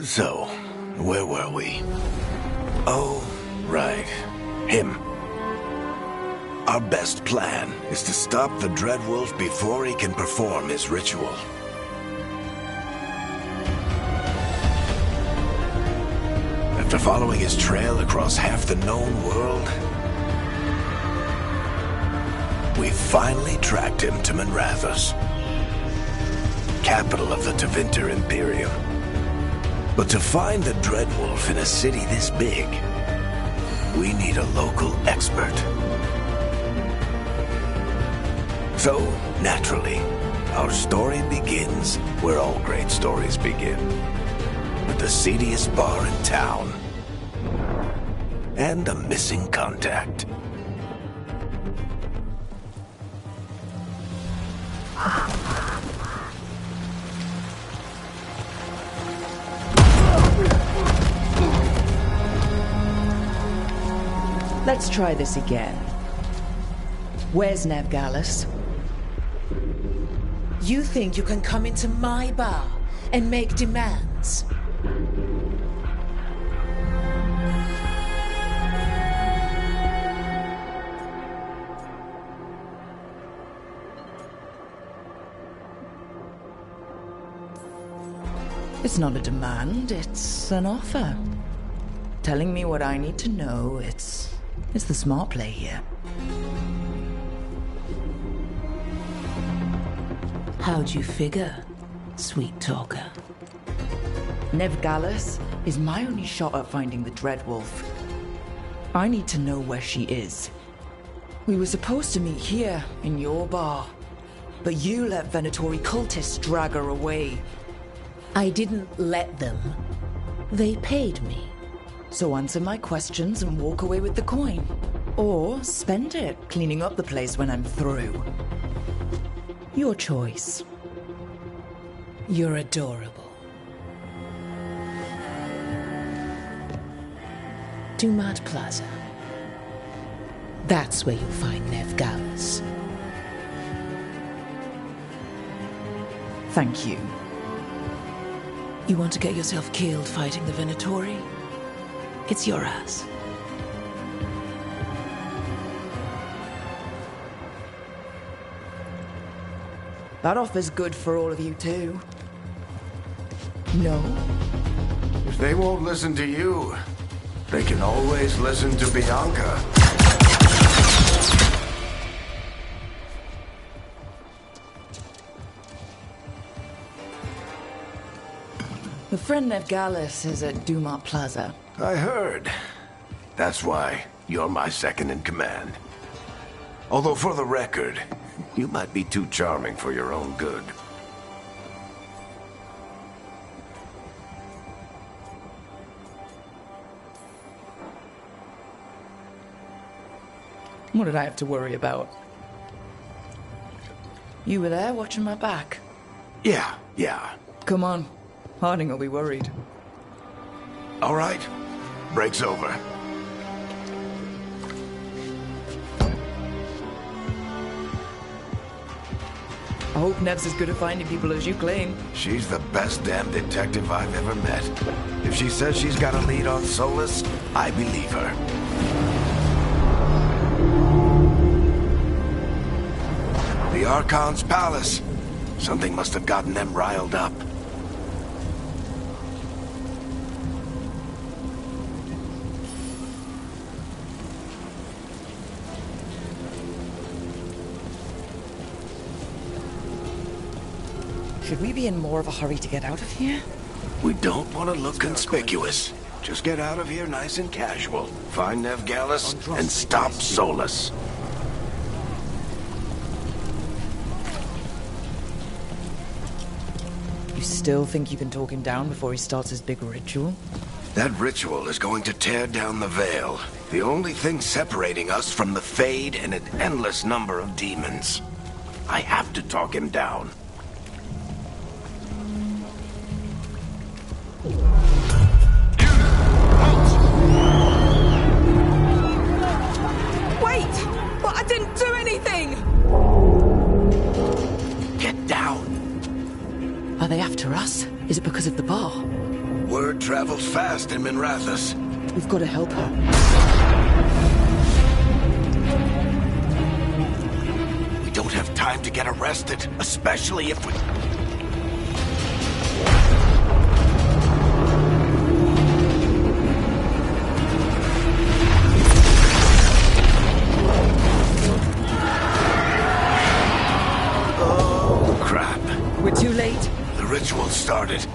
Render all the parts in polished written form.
So, where were we? Oh, right. Him. Our best plan is to stop the Dreadwolf before he can perform his ritual. After following his trail across half the known world, we finally tracked him to Manrathus, capital of the Tevinter Imperium. But to find the Dreadwolf in a city this big, we need a local expert. So, naturally, our story begins where all great stories begin. With the seediest bar in town. And a missing contact. Let's try this again. Where's Nevgalis? You think you can come into my bar and make demands? It's not a demand, it's an offer. Telling me what I need to know, it's the smart play here. How'd you figure, sweet talker? Nevgalis is my only shot at finding the Dreadwolf. I need to know where she is. We were supposed to meet here, in your bar. But you let Venatori cultists drag her away. I didn't let them. They paid me. So answer my questions and walk away with the coin. Or spend it cleaning up the place when I'm through. Your choice. You're adorable. Dumat Plaza. That's where you'll find Nevgalis. Thank you. You want to get yourself killed fighting the Venatori? It's your ass. That offer's good for all of you too. No? If they won't listen to you, they can always listen to Bianca. The friend Nevgalis is at Dumat Plaza. I heard. That's why you're my second in command. Although for the record, you might be too charming for your own good. What did I have to worry about? You were there watching my back. Yeah. Come on. Harding will be worried. All right. Break's over. I hope Nev's as good at finding people as you claim. She's the best damn detective I've ever met. If she says she's got a lead on Solus, I believe her. The Archon's palace. Something must have gotten them riled up. Should we be in more of a hurry to get out of here? We don't want to look conspicuous. Just get out of here nice and casual. Find Nevgalis and stop Solus. You still think you can talk him down before he starts his big ritual? That ritual is going to tear down the veil. The only thing separating us from the Fade and an endless number of demons. I have to talk him down. Wait! But I didn't do anything! Get down. Are they after us? Is it because of the bar? Word Veilguard travels fast in Minrathous. We've got to help her. We don't have time to get arrested, especially if we... Oh, crap. We're too late. The ritual started.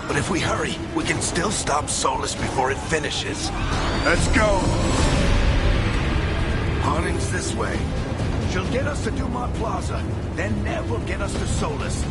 But if we hurry, we can still stop Solus before it finishes. Let's go! Harding's this way. She'll get us to Dumont Plaza, then Nev will get us to Solus.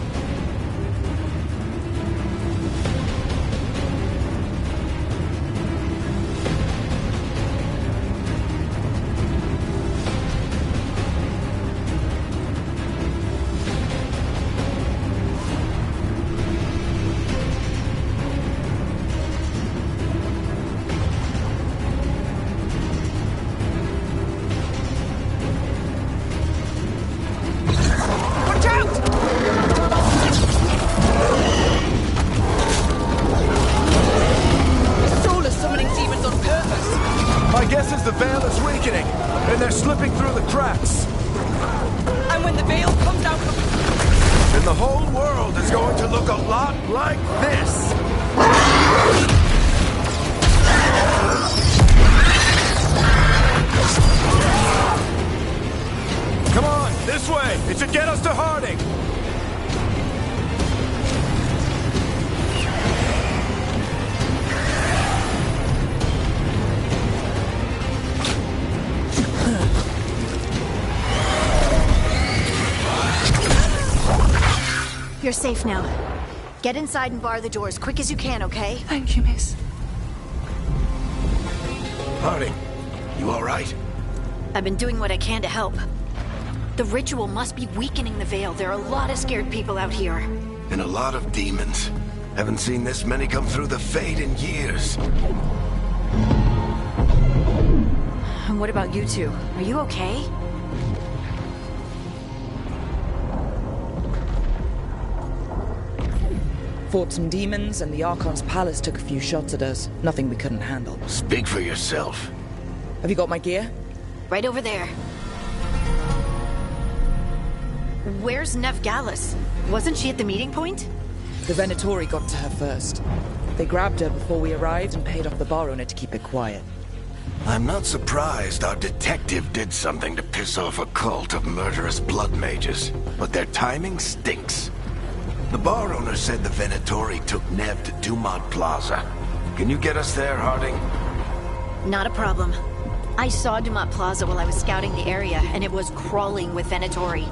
The veil is weakening, and they're slipping through the cracks. And when the veil comes out of... Then the whole world is going to look a lot like this. Come on, this way. It should get us to Harding. You're safe now. Get inside and bar the door as quick as you can, okay? Thank you, miss. Harding, you all right? I've been doing what I can to help. The ritual must be weakening the veil. There are a lot of scared people out here. And a lot of demons. Haven't seen this many come through the Fade in years. And what about you two? Are you okay? Fought some demons, and the Archon's palace took a few shots at us. Nothing we couldn't handle. Speak for yourself. Have you got my gear? Right over there. Where's Nev Gallus? Wasn't she at the meeting point? The Venatori got to her first. They grabbed her before we arrived and paid off the bar owner to keep it quiet. I'm not surprised our detective did something to piss off a cult of murderous blood mages, but their timing stinks. The bar owner said the Venatori took Nev to Dumont Plaza. Can you get us there, Harding? Not a problem. I saw Dumont Plaza while I was scouting the area, and it was crawling with Venatori.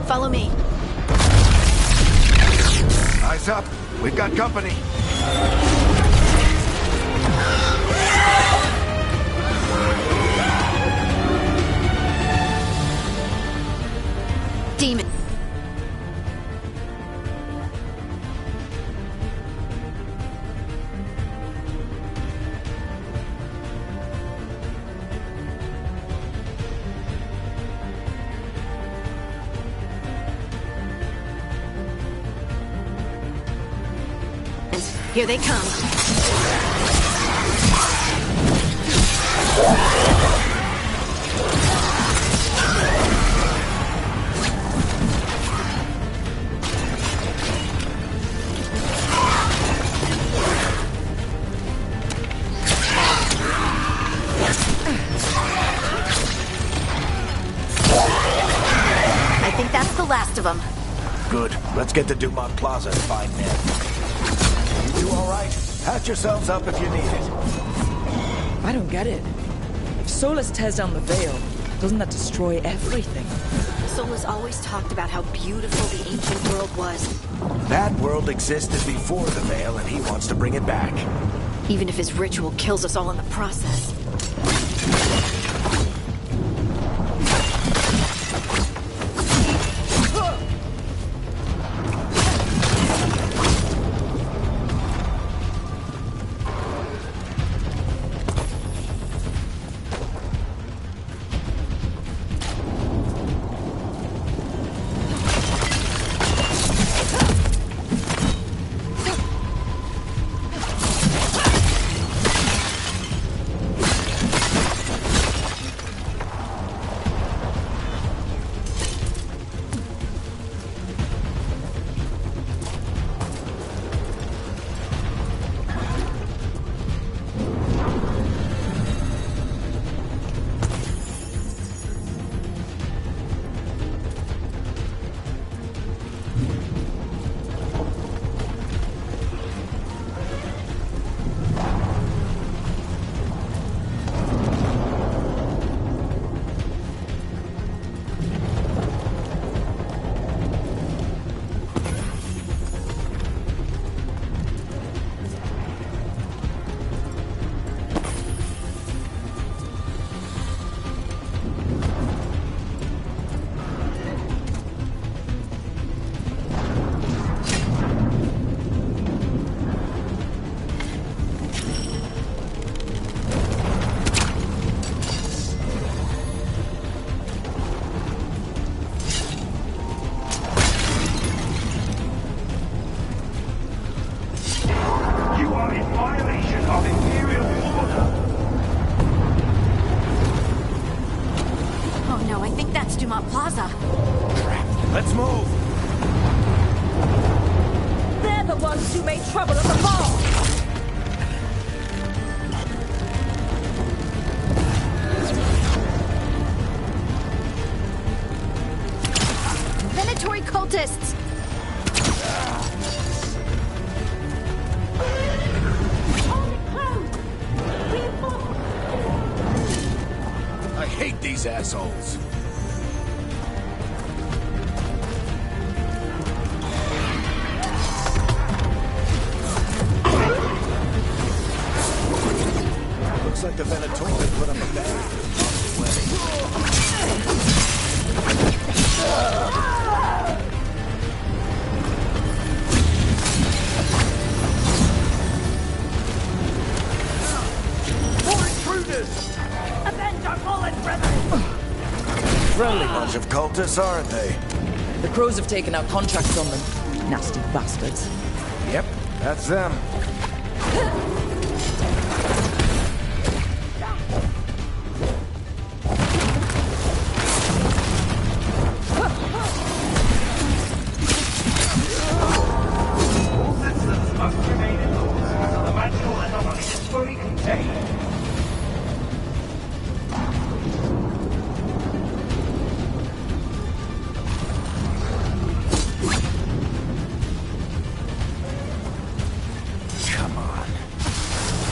Follow me. Eyes up. We've got company. Demon. Here they come. I think that's the last of them. Good. Let's get to Dumont Plaza and find Nev. You all right? Patch yourselves up if you need it. I don't get it. If Solus tears down the veil, doesn't that destroy everything? Solus always talked about how beautiful the ancient world was. That world existed before the veil, and he wants to bring it back. Even if his ritual kills us all in the process. Let's move! They're the ones who made trouble at the bar! Venatori cultists! I hate these assholes. Looks like the Venatori put up a barrier and blocked the way. More intruders! Avenge our fallen brethren! Friendly bunch of cultists, aren't they? The crows have taken out contracts on them. Nasty bastards. Yep, that's them.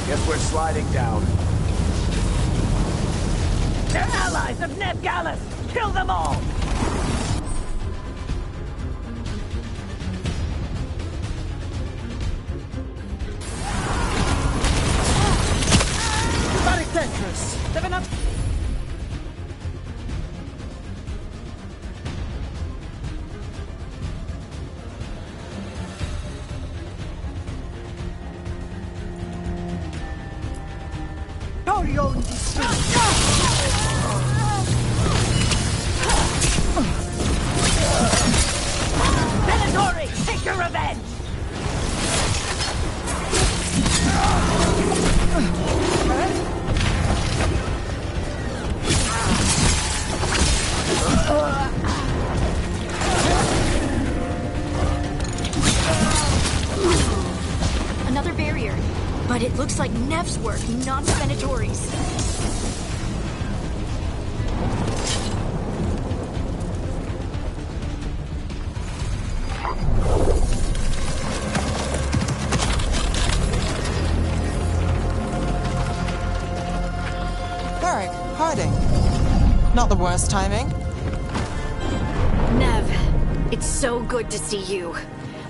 Guess we're sliding down. They're allies of Neb Gallus! Kill them all! Baricentros! They've enough... Orion Venatori, take your revenge! Another barrier. But it looks like Nev's work, not Venatori's. Eric, hiding. Not the worst timing. Nev, it's so good to see you.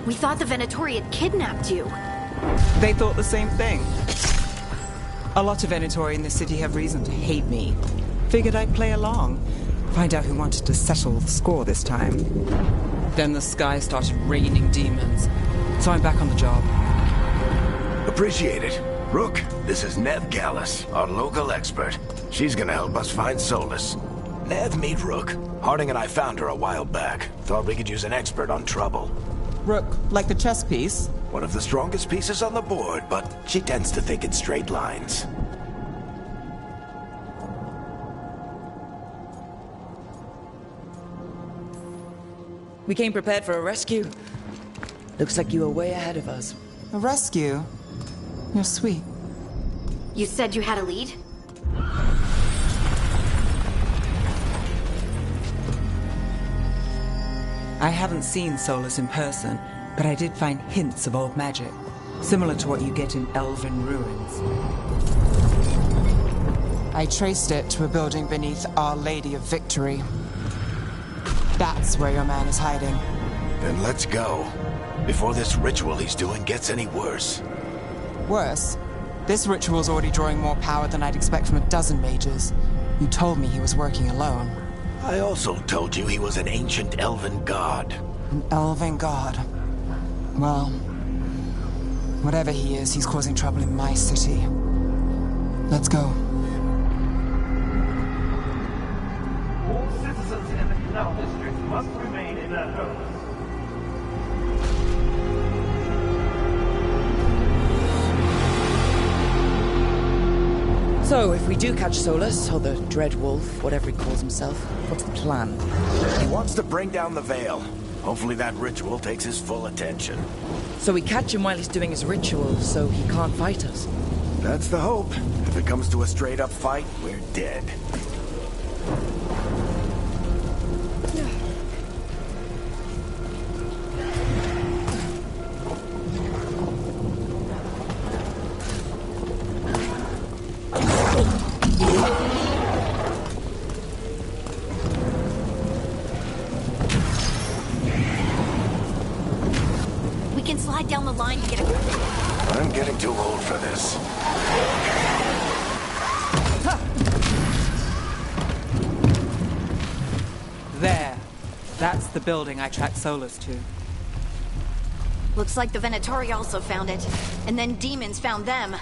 We thought the Venatori had kidnapped you. They thought the same thing. A lot of Venatori in the city have reason to hate me. Figured I'd play along. Find out who wanted to settle the score this time. Then the sky started raining demons. So I'm back on the job. Appreciate it. Rook, this is Neb Gallus, our local expert. She's gonna help us find Solus. Nev, meet Rook. Harding and I found her a while back. Thought we could use an expert on trouble. Rook, like the chess piece? One of the strongest pieces on the board, but she tends to think in straight lines. We came prepared for a rescue. Looks like you were way ahead of us. A rescue? You're sweet. You said you had a lead? I haven't seen Solus in person, but I did find hints of old magic, similar to what you get in elven ruins. I traced it to a building beneath Our Lady of Victory. That's where your man is hiding. Then let's go. Before this ritual he's doing gets any worse. Worse, this ritual's already drawing more power than I'd expect from a dozen mages. You told me he was working alone. I also told you he was an ancient elven god. An elven god. Well, whatever he is, he's causing trouble in my city. Let's go. All citizens in the Canal District must remain in their homes. So, if we do catch Solus, or the Dreadwolf, whatever he calls himself, what's the plan? He wants to bring down the Veil. Hopefully that ritual takes his full attention. So we catch him while he's doing his ritual, so he can't fight us. That's the hope. If it comes to a straight-up fight, we're dead. We can slide down the line to get a... I'm getting too old for this. There. That's the building I tracked Solus to. Looks like the Venatori also found it. And then demons found them.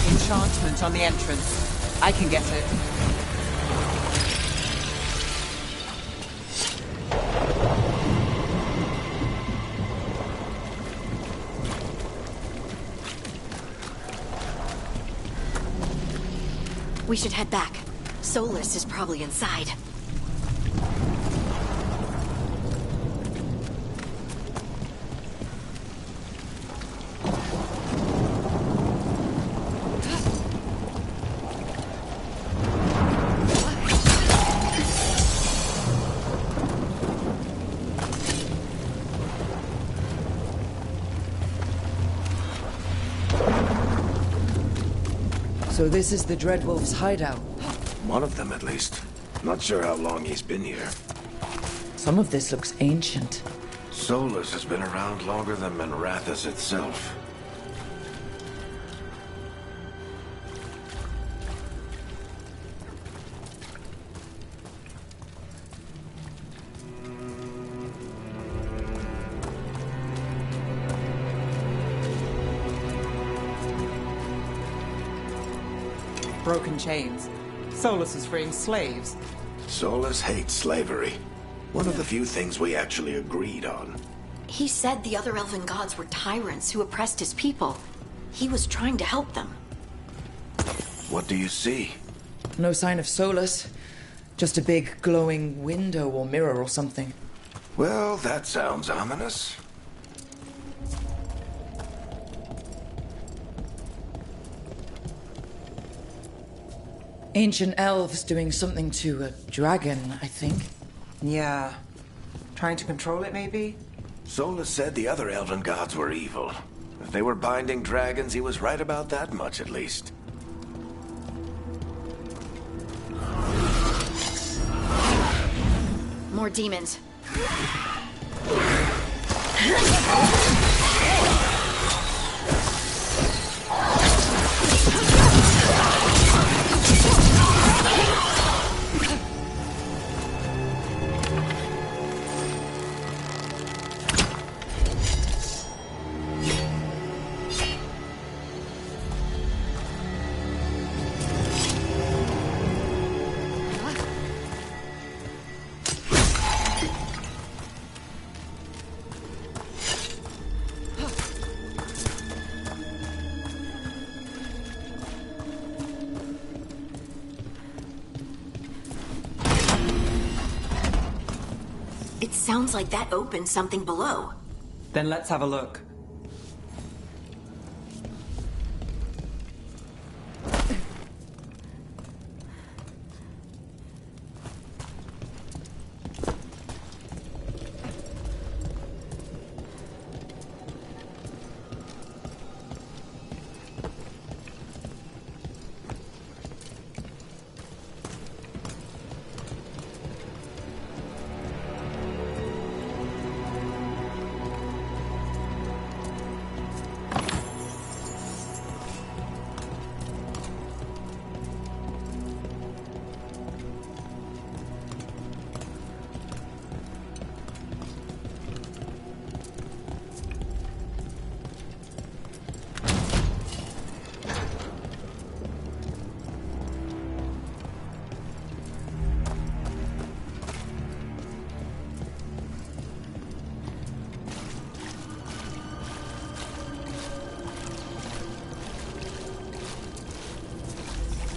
Enchantment on the entrance. I can get it. We should head back. Solus is probably inside. So this is the Dreadwolf's hideout. One of them, at least. Not sure how long he's been here. Some of this looks ancient. Solus has been around longer than Manrathus itself. Broken chains. Solus is freeing slaves. Solus hates slavery. One of the few things we actually agreed on. He said the other elven gods were tyrants who oppressed his people. He was trying to help them. What do you see? No sign of Solus. Just a big glowing window or mirror or something. Well, that sounds ominous. Ancient elves doing something to a dragon, I think. Yeah. Trying to control it, maybe? Solus said the other elven gods were evil. If they were binding dragons, he was right about that much, at least. More demons. Sounds like that opened something below. Then let's have a look.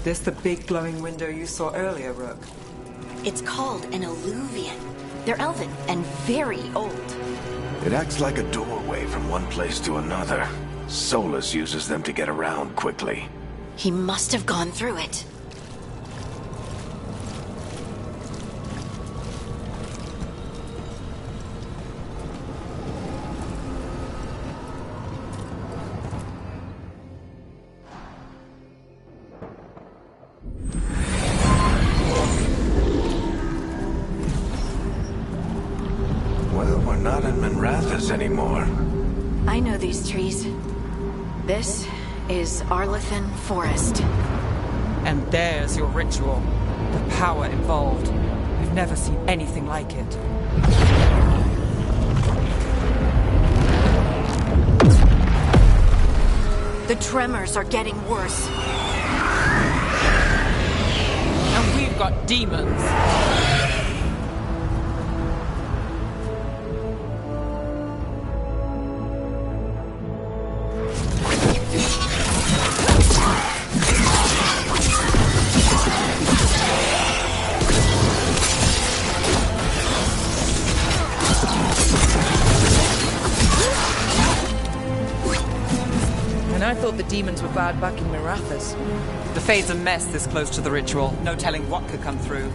This the big glowing window you saw earlier, Rook? It's called an alluvian. They're elven and very old. It acts like a doorway from one place to another. Solus uses them to get around quickly. He must have gone through it. Well, we're not in Minrathous anymore. I know these trees. This is Arlethan Forest. And there's your ritual. The power involved. I've never seen anything like it. The tremors are getting worse. And we've got demons. And I thought the demons were bad back in Minrathous. The Fade's a mess this close to the ritual. No telling what could come through.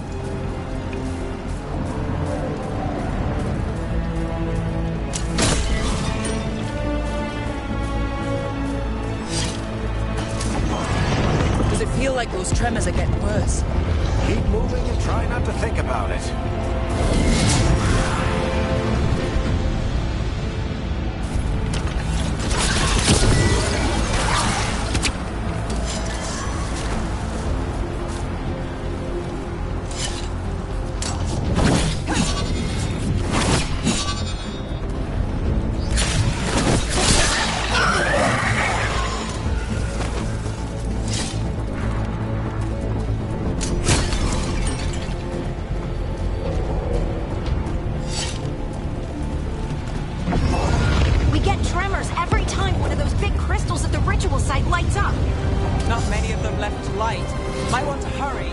Does it feel like those tremors are getting worse? Keep moving and try not to think about it. We get tremors every time one of those big crystals at the ritual site lights up. Not many of them left to light. Might want to hurry.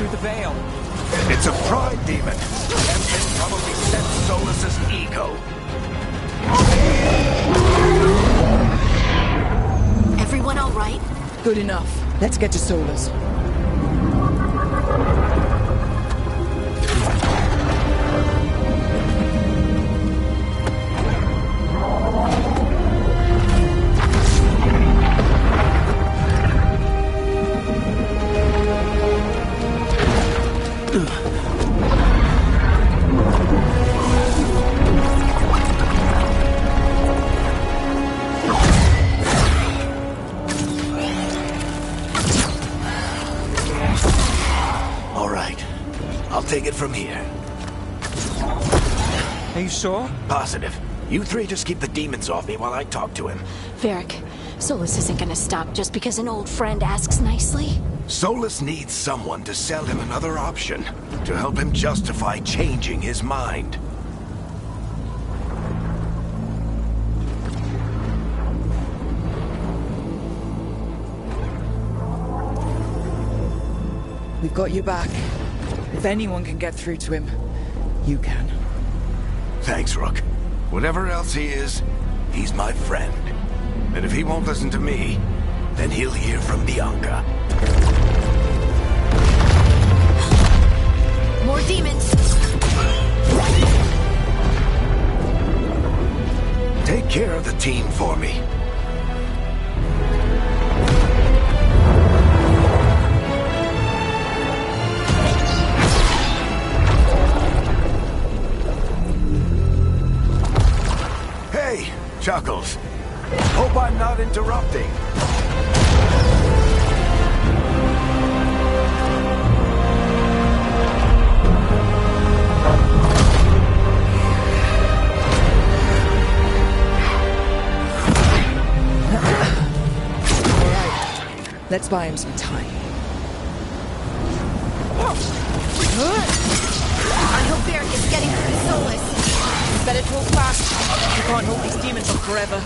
through the veil. It's a pride demon. Tempest probably sent Solus's ego. Everyone all right? Good enough. Let's get to Solus. Take it from here. Are you sure? Positive. You three just keep the demons off me while I talk to him. Varric, Solus isn't gonna stop just because an old friend asks nicely. Solus needs someone to sell him another option, to help him justify changing his mind. We've got you back. If anyone can get through to him, you can. Thanks, Rook. Whatever else he is, he's my friend. And if he won't listen to me, then he'll hear from Bianca. More demons! Take care of the team for me. Chuckles. Hope I'm not interrupting. All right. Let's buy him some time. I hope Varric is getting through to Solus. Better talk fast. You can't hold these demons on forever.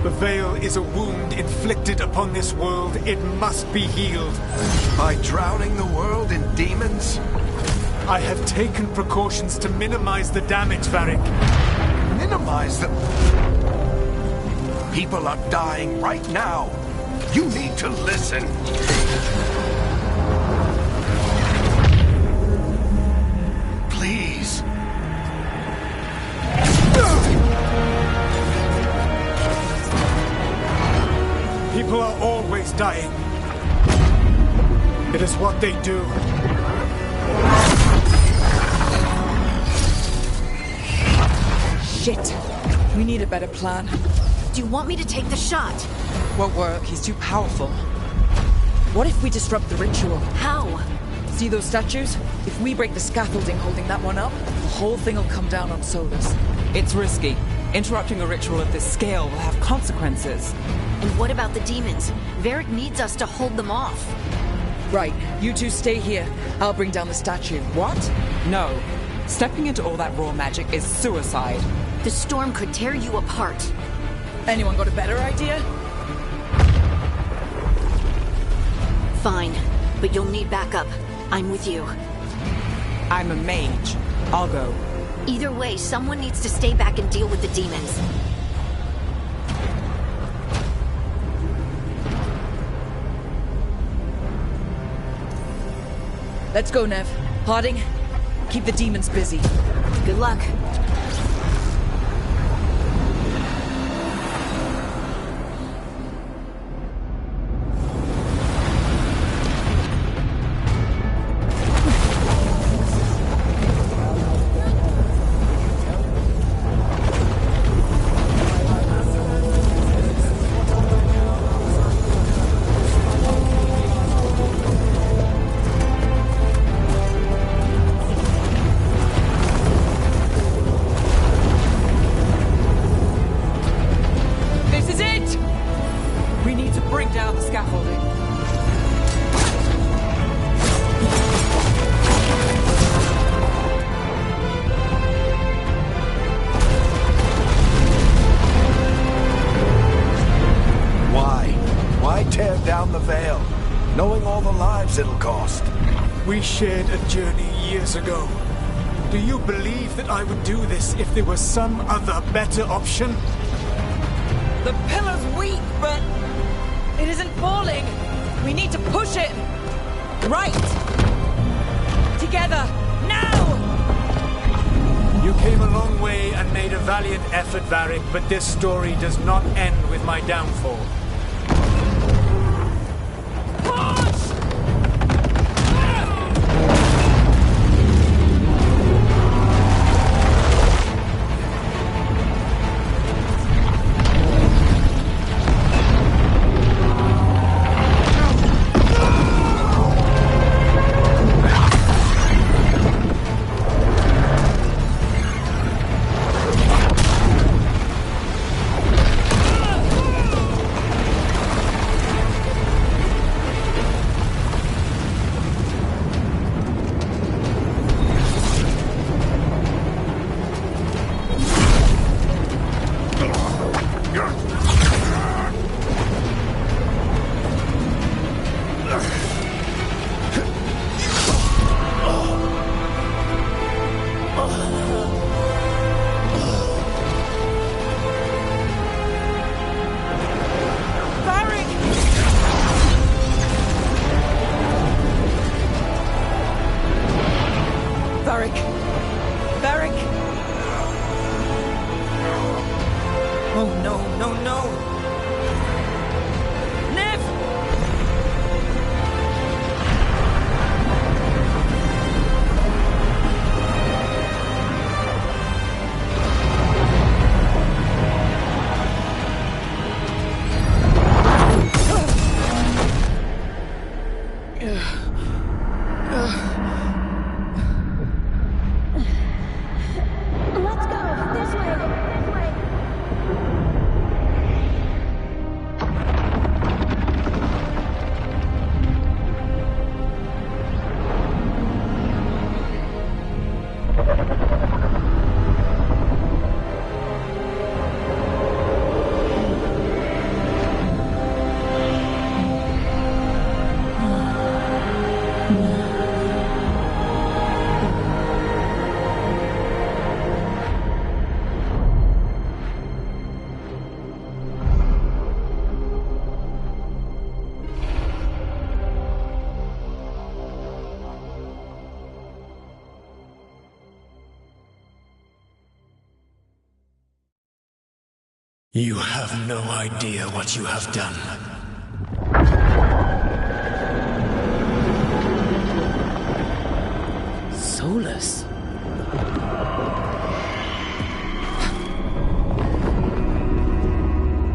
The Veil is a wound inflicted upon this world. It must be healed. By drowning the world in demons? I have taken precautions to minimize the damage, Varric. Minimize the... People are dying right now. You need to listen. Please. People are always dying. It is what they do. Shit. We need a better plan. Do you want me to take the shot? Won't work. He's too powerful. What if we disrupt the ritual? How? See those statues? If we break the scaffolding holding that one up, the whole thing will come down on Solus. It's risky. Interrupting a ritual of this scale will have consequences. And what about the demons? Varric needs us to hold them off. Right. You two stay here. I'll bring down the statue. What? No. Stepping into all that raw magic is suicide. The storm could tear you apart. Anyone got a better idea? Fine, but you'll need backup. I'm with you. I'm a mage. I'll go. Either way, someone needs to stay back and deal with the demons. Let's go, Nev. Harding, keep the demons busy. Good luck. lives it'll cost. We shared a journey years ago. Do you believe that I would do this if there was some other better option? The pillar's weak, but it isn't falling. We need to push it. Right. Together. Now! You came a long way and made a valiant effort, Varric, but this story does not end with my downfall. You have no idea what you have done. Solus.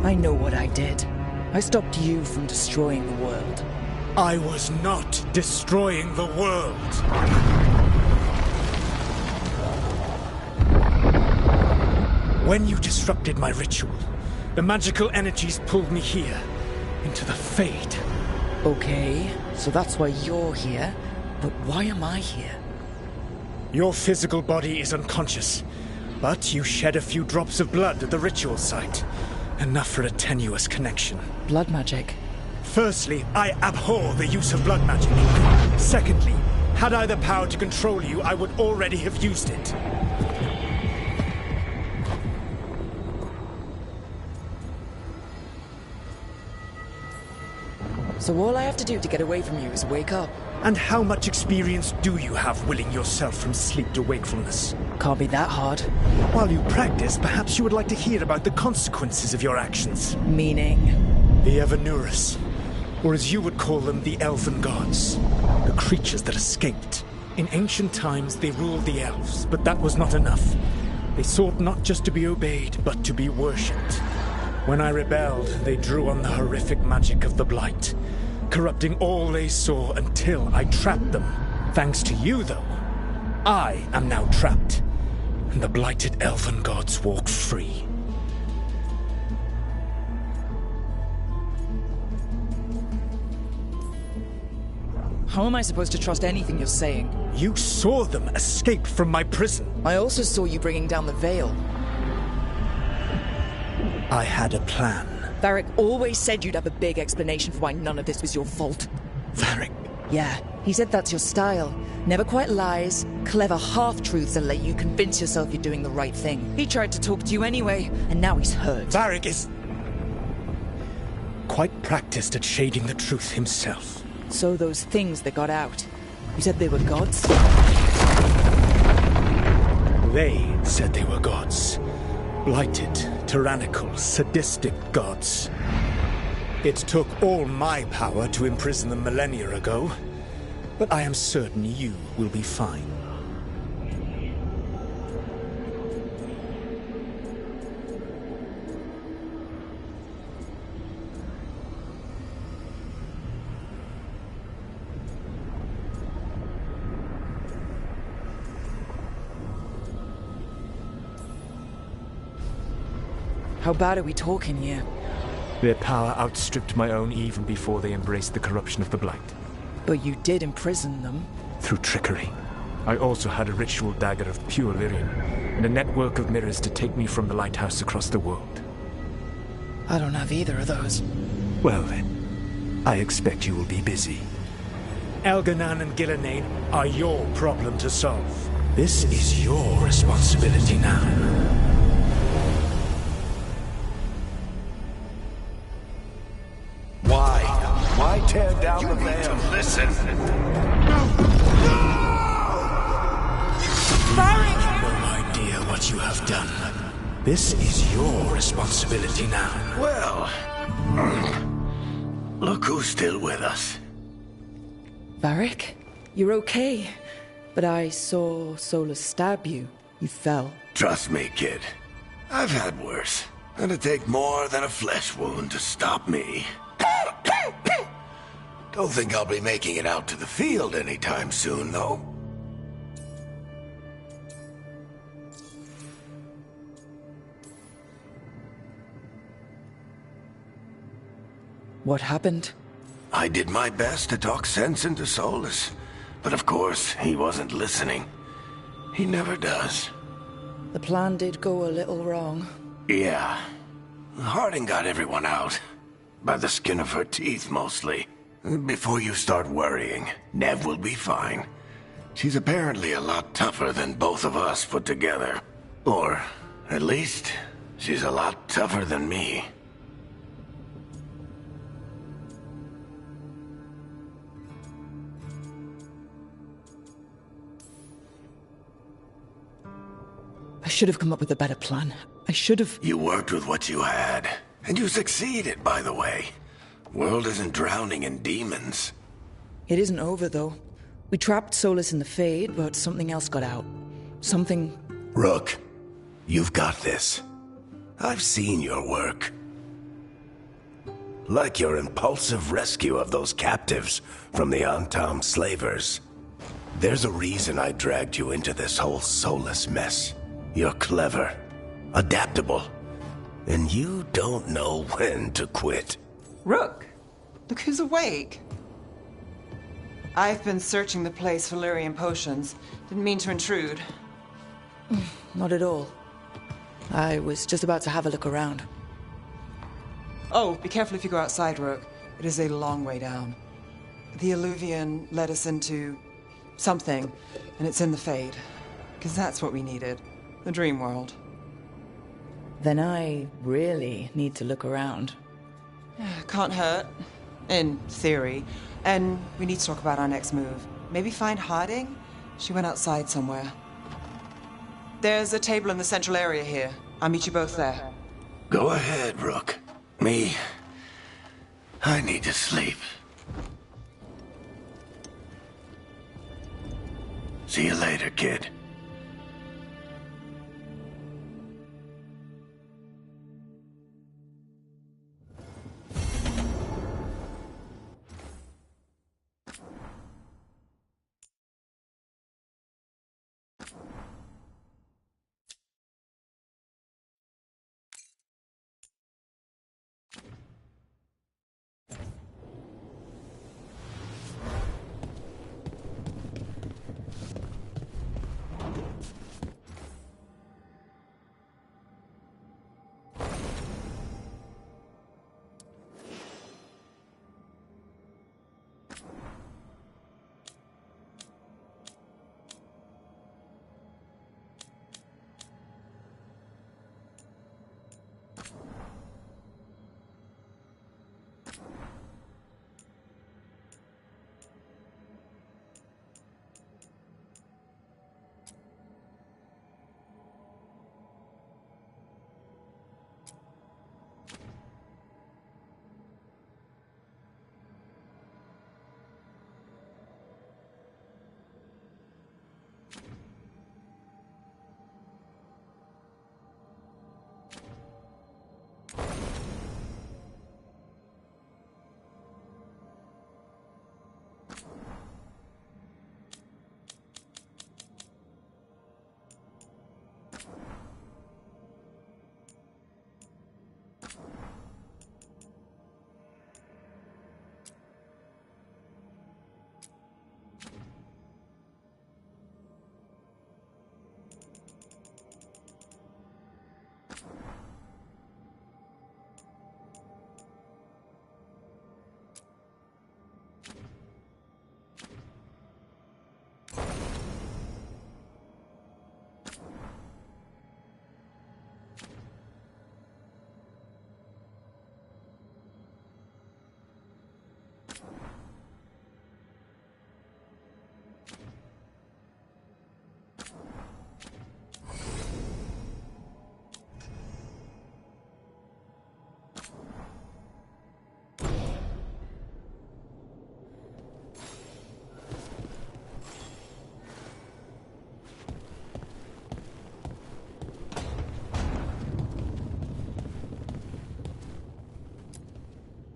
I know what I did. I stopped you from destroying the world. I was not destroying the world. When you disrupted my ritual, the magical energies pulled me here, into the Fade. Okay, so that's why you're here, but why am I here? Your physical body is unconscious, but you shed a few drops of blood at the ritual site. Enough for a tenuous connection. Blood magic? Firstly, I abhor the use of blood magic. Secondly, had I the power to control you, I would already have used it. So all I have to do to get away from you is wake up? And how much experience do you have willing yourself from sleep to wakefulness? Can't be that hard. While you practice, perhaps you would like to hear about the consequences of your actions. Meaning? The Evanurus, or as you would call them, the Elven Gods. The creatures that escaped. In ancient times, they ruled the elves, but that was not enough. They sought not just to be obeyed, but to be worshipped. When I rebelled, they drew on the horrific magic of the Blight, corrupting all they saw until I trapped them. Thanks to you, though, I am now trapped, and the blighted Elven Gods walk free. How am I supposed to trust anything you're saying? You saw them escape from my prison. I also saw you bringing down the veil. I had a plan. Varric always said you'd have a big explanation for why none of this was your fault. Varric, Yeah, he said that's your style. Never quite lies, clever half-truths that let you convince yourself you're doing the right thing. He tried to talk to you anyway, and now he's hurt. Varric is quite practiced at shading the truth himself. So those things that got out, you said they were gods? They said they were gods. Blighted, tyrannical, sadistic gods. It took all my power to imprison them millennia ago, but I am certain you will be fine. How bad are we talking here? Their power outstripped my own even before they embraced the corruption of the Blight. But you did imprison them. Through trickery. I also had a ritual dagger of pure lyrium, and a network of mirrors to take me from the lighthouse across the world. I don't have either of those. Well then, I expect you will be busy. Elganan and Gillenane are your problem to solve. This is your responsibility now. Why tear down the veil? To listen. No idea what you have done. This is your responsibility now. Well, look who's still with us. Varric? You're okay. But I saw Solus stab you. You fell. Trust me, kid. I've had worse. It'd take more than a flesh wound to stop me. Don't think I'll be making it out to the field anytime soon, though. What happened? I did my best to talk sense into Solus, but of course, he wasn't listening. He never does. The plan did go a little wrong. Yeah. Harding got everyone out. By the skin of her teeth, mostly. Before you start worrying, Nev will be fine. She's apparently a lot tougher than both of us put together. Or, at least, she's a lot tougher than me. I should have come up with a better plan. I should have... You worked with what you had. And you succeeded, by the way. World isn't drowning in demons. It isn't over, though. We trapped Solus in the Fade, but something else got out. Something... Rook, you've got this. I've seen your work. Like your impulsive rescue of those captives from the Antam slavers. There's a reason I dragged you into this whole Solus mess. You're clever, adaptable, and you don't know when to quit. Rook, look who's awake. I've been searching the place for lyrium potions. Didn't mean to intrude. Not at all. I was just about to have a look around. Oh, be careful if you go outside, Rook. It is a long way down. The Alluvian led us into something, and it's in the Fade. Because that's what we needed. The dream world. Then I really need to look around. Can't hurt. In theory. And we need to talk about our next move. Maybe find Harding? She went outside somewhere. There's a table in the central area here. I'll meet you both there. Go ahead, Rook. Me, I need to sleep. See you later, kid.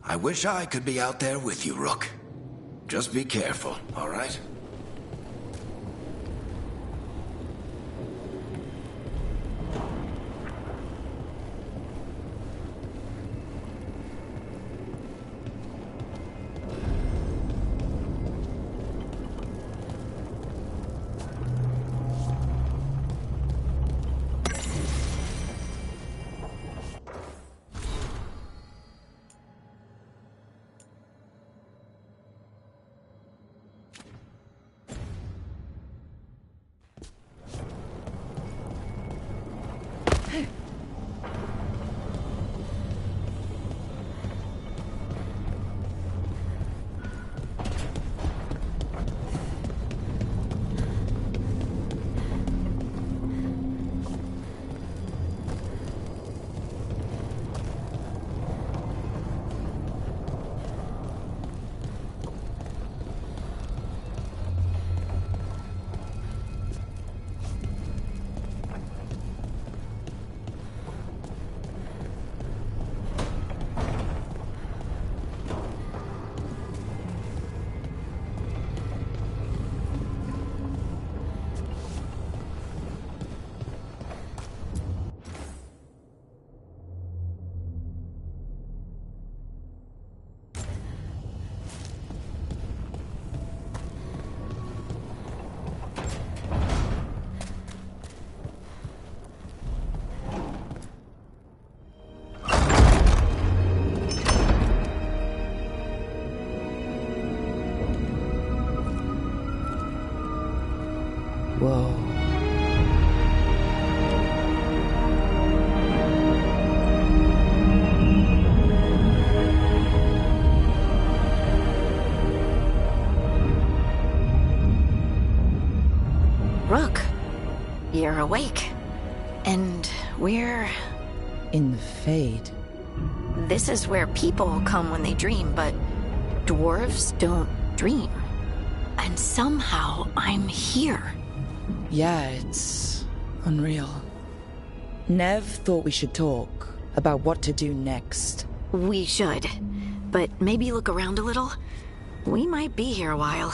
I wish I could be out there with you, Rook. Just be careful, all right? Whoa. Rook, you're awake. And we're... In the Fade. This is where people come when they dream, but dwarves don't dream. And somehow I'm here. Yeah, it's unreal. Nev thought we should talk about what to do next. We should. But maybe look around a little. We might be here a while.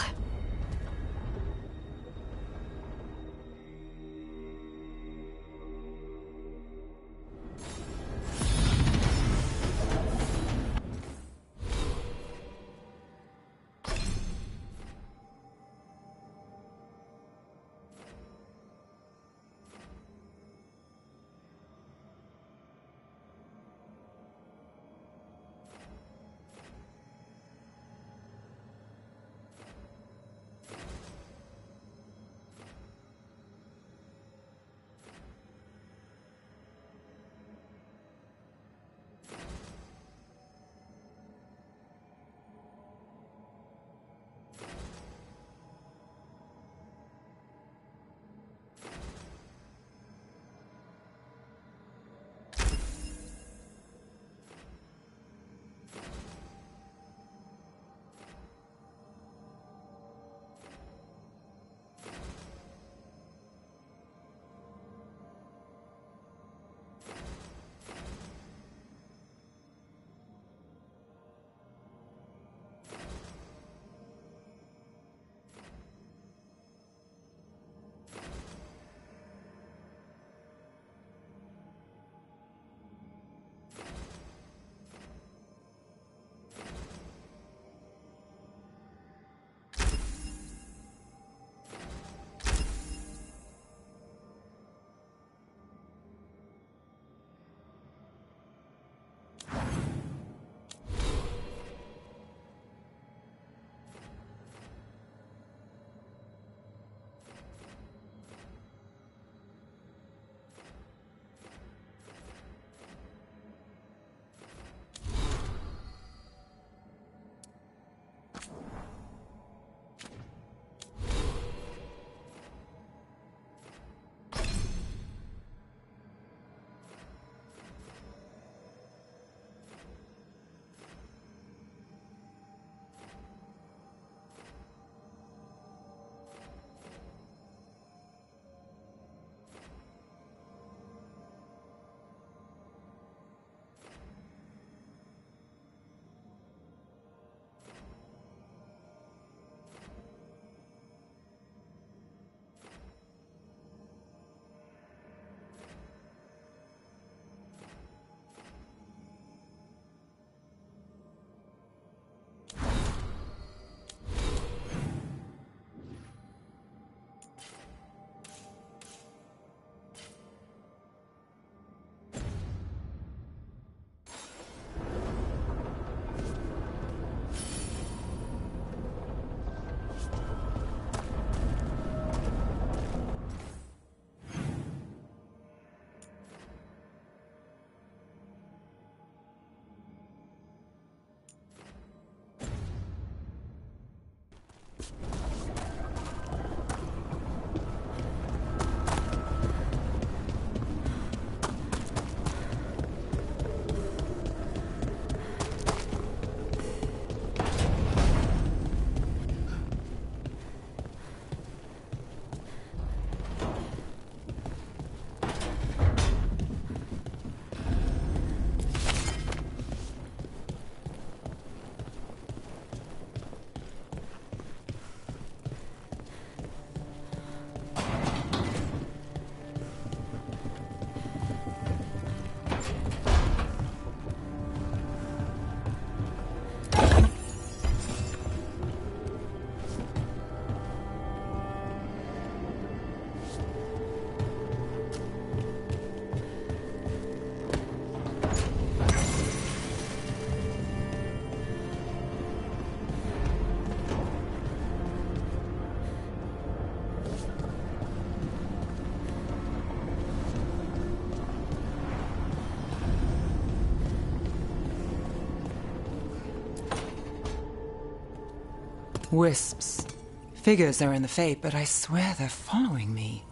Wisps. Figures are in the Fate, but I swear they're following me.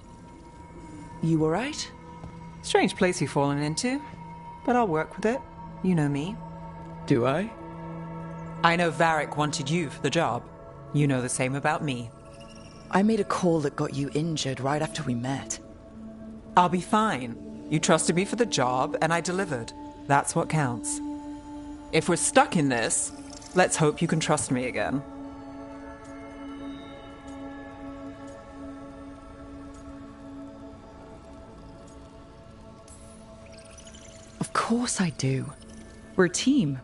You alright? Strange place you've fallen into, but I'll work with it. You know me. Do I? I know Varric wanted you for the job. You know the same about me. I made a call that got you injured right after we met. I'll be fine. You trusted me for the job, and I delivered. That's what counts. If we're stuck in this, let's hope you can trust me again. Of course I do. We're a team.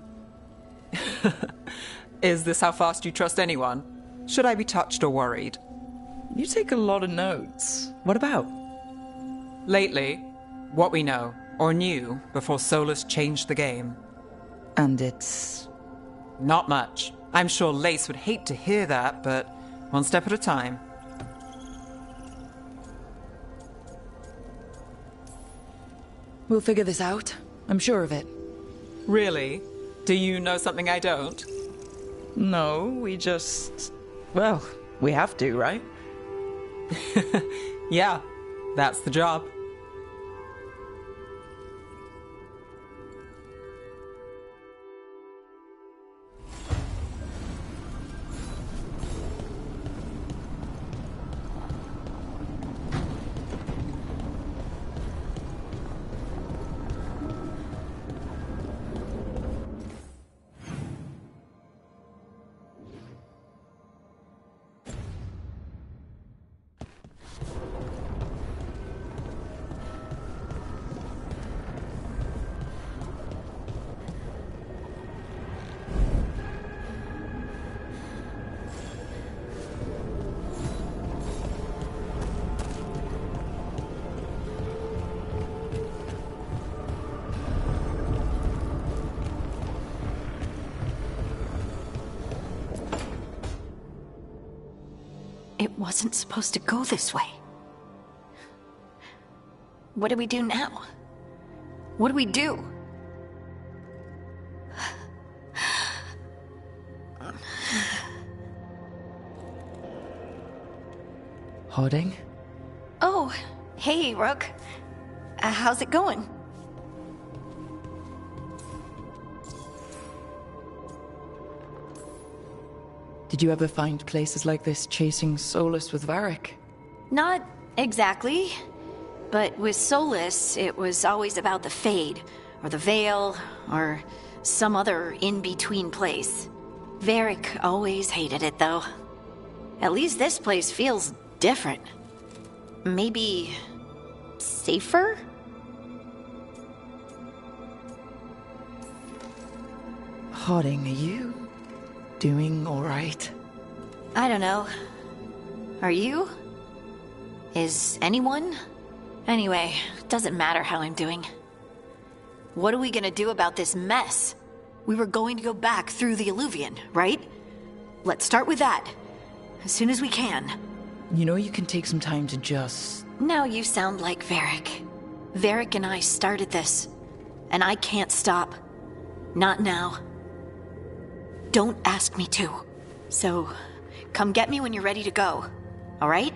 Is this how fast you trust anyone? Should I be touched or worried? You take a lot of notes. What about? Lately, what we know, or knew, before Solus changed the game. And it's... Not much. I'm sure Lace would hate to hear that, but one step at a time. We'll figure this out. I'm sure of it. Really? Do you know something I don't? No, we just... Well, we have to, right? Yeah, that's the job. It wasn't supposed to go this way. What do we do now? What do we do? Harding? Oh, hey, Rook. How's it going? Did you ever find places like this chasing Solus with Varric? Not exactly. But with Solus, it was always about the Fade, or the Veil, or some other in-between place. Varric always hated it, though. At least this place feels different. Maybe... safer? Harding, are you doing alright? I don't know. Are you? Is anyone? Anyway, doesn't matter how I'm doing. What are we gonna do about this mess? We were going to go back through the Illuvian, right? Let's start with that. As soon as we can. You know you can take some time to just... Now you sound like Varric. Varric and I started this. And I can't stop. Not now. Don't ask me to. So, come get me when you're ready to go. Alright?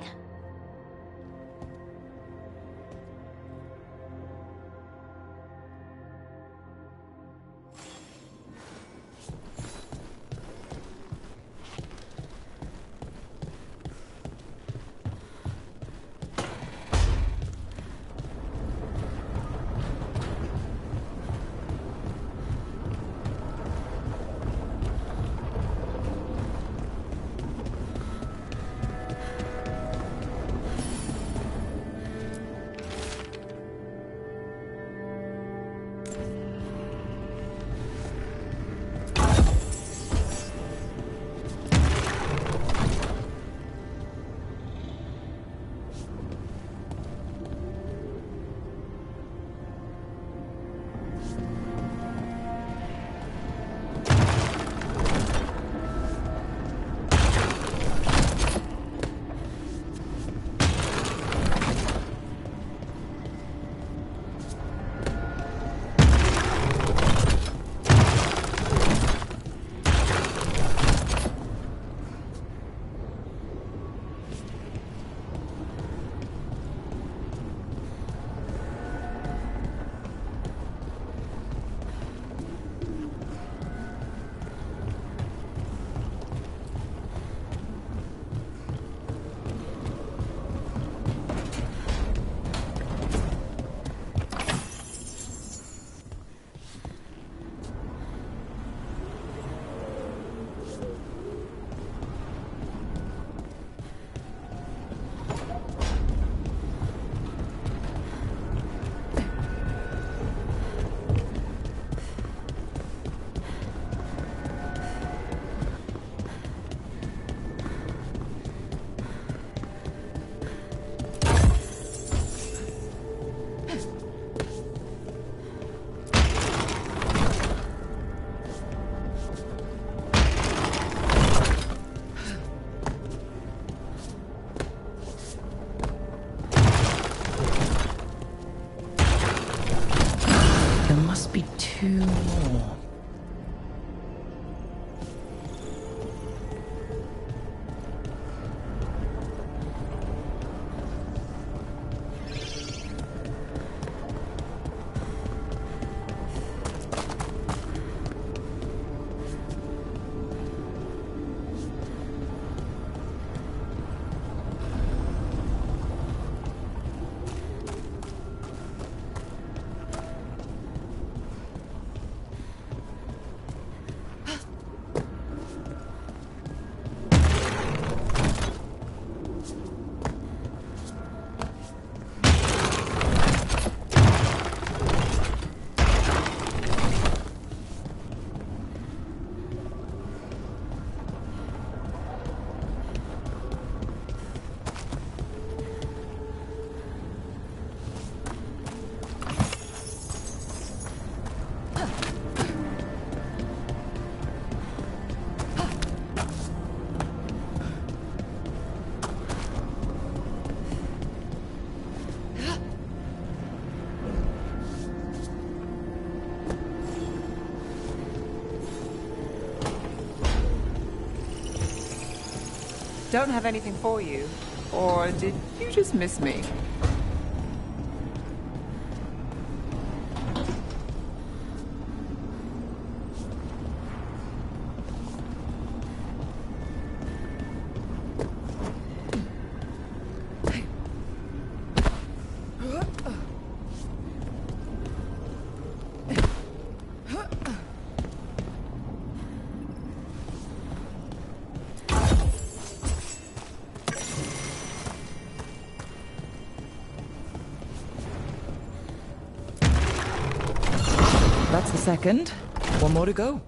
be 2 more. Don't have anything for you. Or did you just miss me? That's the second. 1 more to go.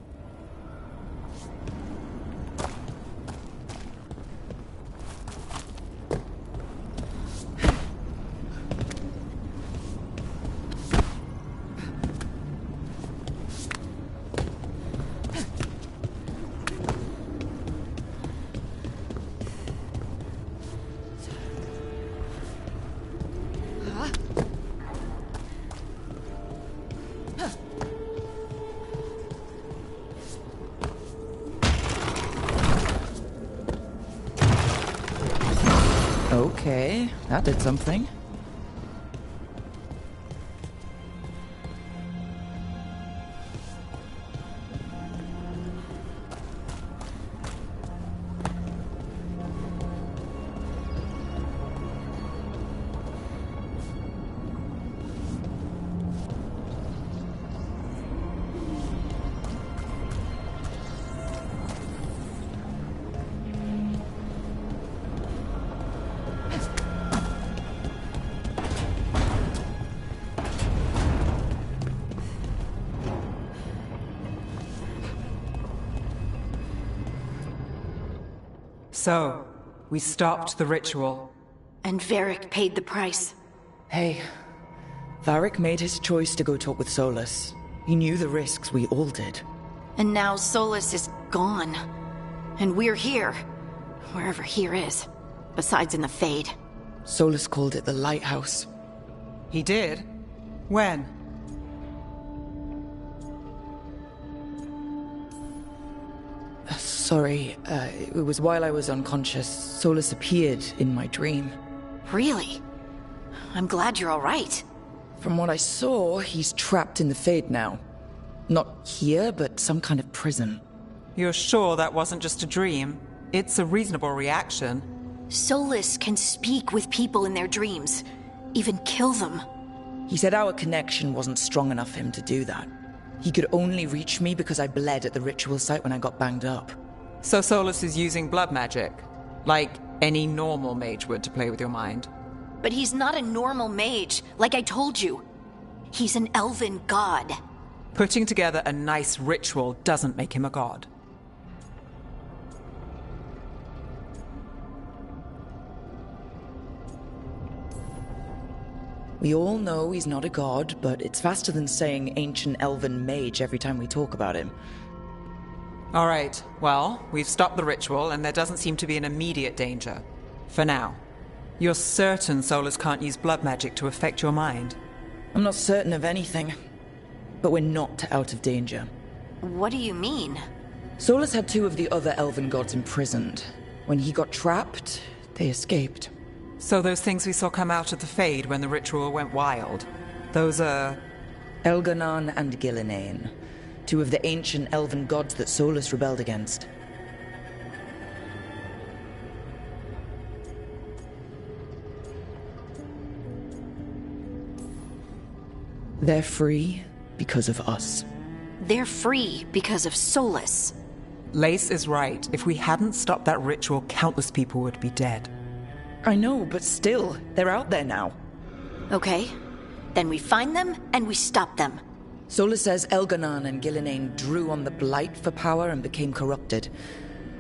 Okay, that did something. So, we stopped the ritual. And Varric paid the price. Hey, Varric made his choice to go talk with Solus. He knew the risks, we all did. And now Solus is gone. And we're here. Wherever here is. Besides in the Fade. Solus called it the Lighthouse. He did? When? Sorry, it was while I was unconscious. Solus appeared in my dream. Really? I'm glad you're all right. From what I saw, he's trapped in the Fade now. Not here, but some kind of prison. You're sure that wasn't just a dream? It's a reasonable reaction. Solus can speak with people in their dreams. Even kill them. He said our connection wasn't strong enough for him to do that. He could only reach me because I bled at the ritual site when I got banged up. So Solus is using blood magic? Like any normal mage would to play with your mind? But he's not a normal mage, like I told you. He's an elven god. Putting together a nice ritual doesn't make him a god. We all know he's not a god, but it's faster than saying ancient elven mage every time we talk about him. All right, well, we've stopped the ritual and there doesn't seem to be an immediate danger. For now. You're certain Solus can't use blood magic to affect your mind? I'm not certain of anything. but we're not out of danger. What do you mean? Solus had 2 of the other elven gods imprisoned. When he got trapped, they escaped. So those things we saw come out of the Fade when the ritual went wild, those are... Elganon and Gillinane, 2 of the ancient elven gods that Solus rebelled against. They're free because of us. They're free because of Solus. Lace is right. If we hadn't stopped that ritual, countless people would be dead. I know, but still, they're out there now. Okay. Then we find them and we stop them. Solus says Elganon and Gillinane drew on the Blight for power and became corrupted.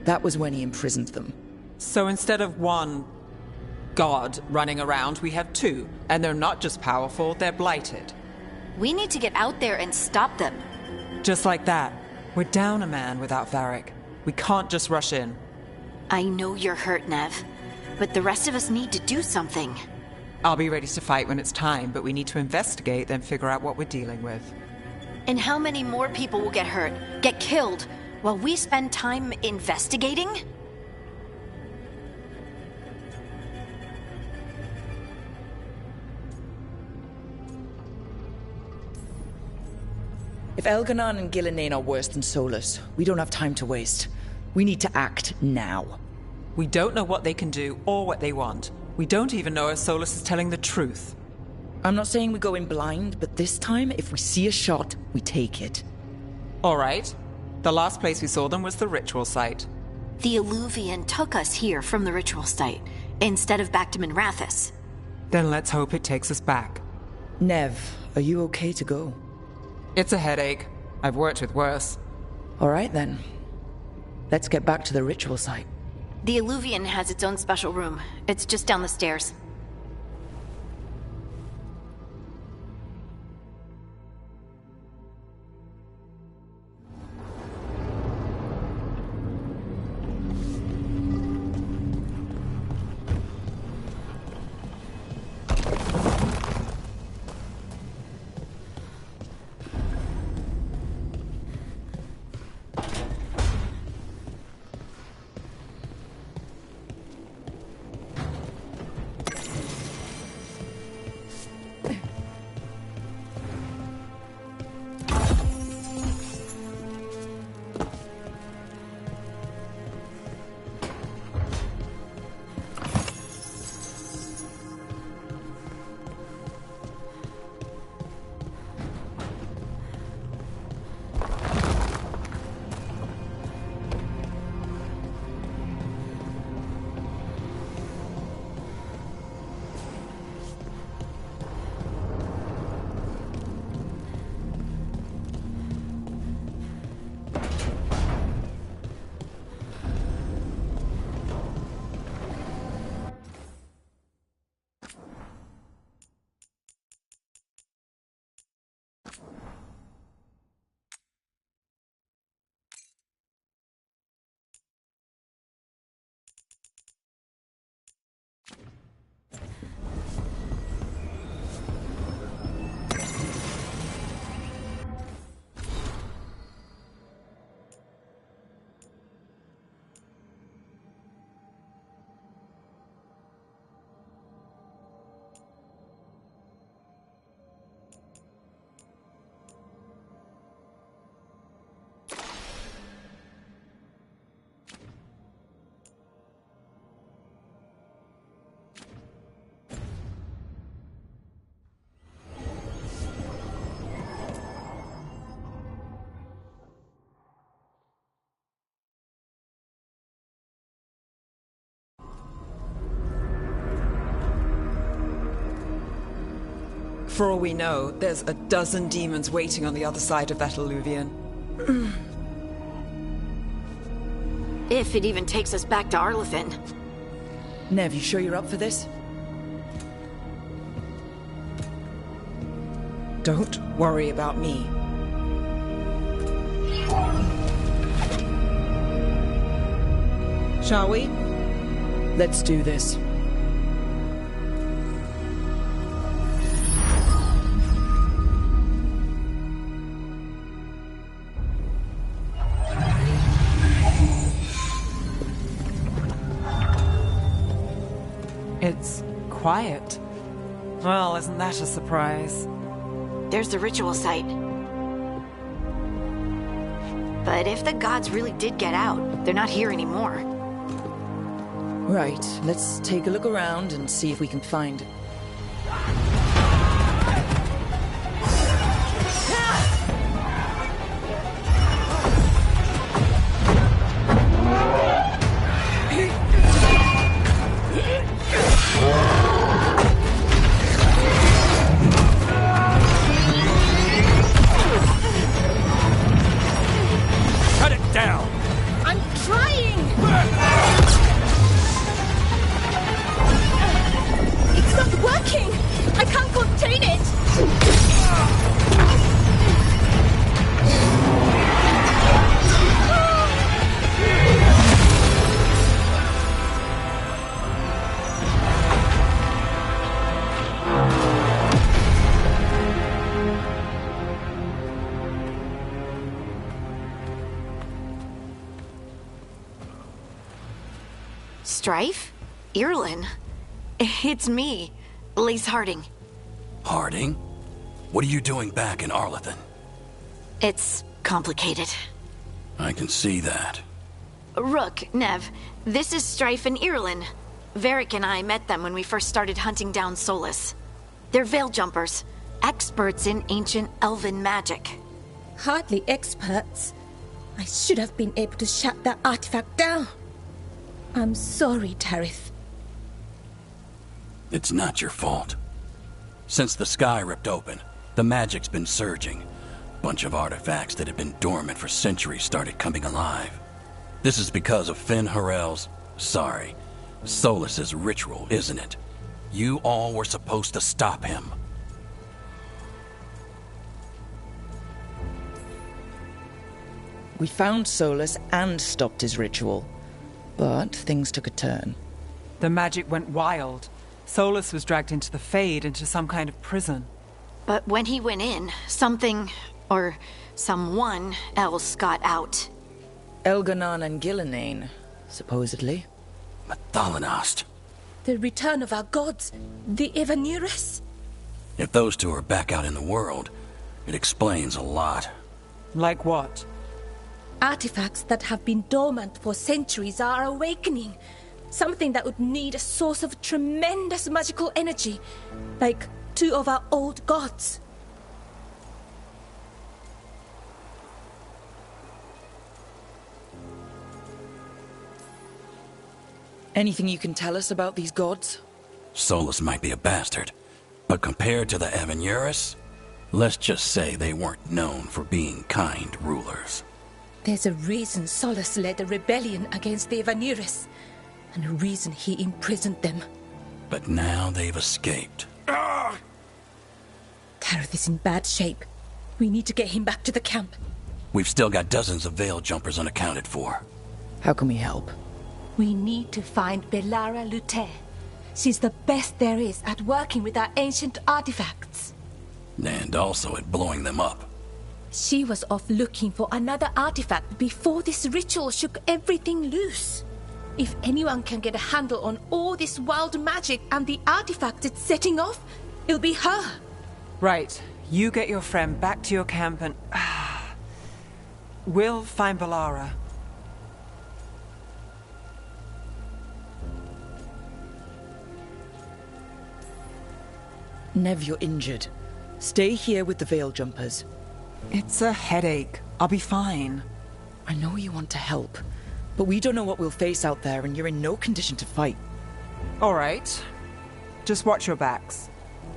That was when he imprisoned them. So instead of 1 god running around, we have 2. And they're not just powerful, they're blighted. We need to get out there and stop them. Just like that. We're down a man without Varric. We can't just rush in. I know you're hurt, Nev, but the rest of us need to do something. I'll be ready to fight when it's time, but we need to investigate, then figure out what we're dealing with. And how many more people will get hurt, get killed, while we spend time investigating? If Elganon and Gillinane are worse than Solus, we don't have time to waste. We need to act now. We don't know what they can do or what they want. We don't even know if Solus is telling the truth. I'm not saying we go in blind, but this time, if we see a shot, we take it. All right. The last place we saw them was the ritual site. The Illuvian took us here from the ritual site, instead of back to Minrathous. Then let's hope it takes us back. Nev, are you okay to go? It's a headache. I've worked with worse. All right, then. Let's get back to the ritual site. The Illuvian has its own special room. It's just down the stairs. For all we know, there's a dozen demons waiting on the other side of that Illuvian. If it even takes us back to Arlefin. Nev, you sure you're up for this? Don't worry about me. Shall we? Let's do this. quiet. Well, isn't that a surprise? There's the ritual site. But if the gods really did get out, they're not here anymore. Right, let's take a look around and see if we can find it. Cut it down! I'm trying! It's not working! I can't contain it! Strife? Irlin? It's me, Lace Harding. Harding? What are you doing back in Arlethan? It's complicated. I can see that. Rook, Nev, this is Strife and Irlin. Varric and I met them when we first started hunting down Solus. They're veil jumpers, experts in ancient elven magic. Hardly experts. I should have been able to shut that artifact down. I'm sorry, Tarith. It's not your fault. Since the sky ripped open, the magic's been surging. Bunch of artifacts that had been dormant for centuries started coming alive. This is because of Finn Harel's... Solus's ritual, isn't it? You all were supposed to stop him. We found Solus and stopped his ritual. But things took a turn. The magic went wild. Solus was dragged into the Fade, into some kind of prison. But when he went in, something, or someone else got out. Elganon and Gillenane, supposedly. Mathalanast. The return of our gods, the Evanuris. If those two are back out in the world, it explains a lot. Like what? Artifacts that have been dormant for centuries are awakening. Something that would need a source of tremendous magical energy, like two of our old gods. Anything you can tell us about these gods? Solus might be a bastard, but compared to the Evanuris, let's just say they weren't known for being kind rulers. There's a reason Solus led a rebellion against the Evanuris, and a reason he imprisoned them. But now they've escaped. Tarith is in bad shape. We need to get him back to the camp. We've still got dozens of veil jumpers unaccounted for. How can we help? We need to find Belara Lute. She's the best there is at working with our ancient artifacts. And also at blowing them up. She was off looking for another artifact before this ritual shook everything loose. If anyone can get a handle on all this wild magic and the artifact it's setting off, it'll be her. Right. You get your friend back to your camp and... we'll find Belara. Nev, you're injured. Stay here with the veil jumpers. It's a headache. I'll be fine. I know you want to help, but we don't know what we'll face out there, and you're in no condition to fight. All right. Just watch your backs.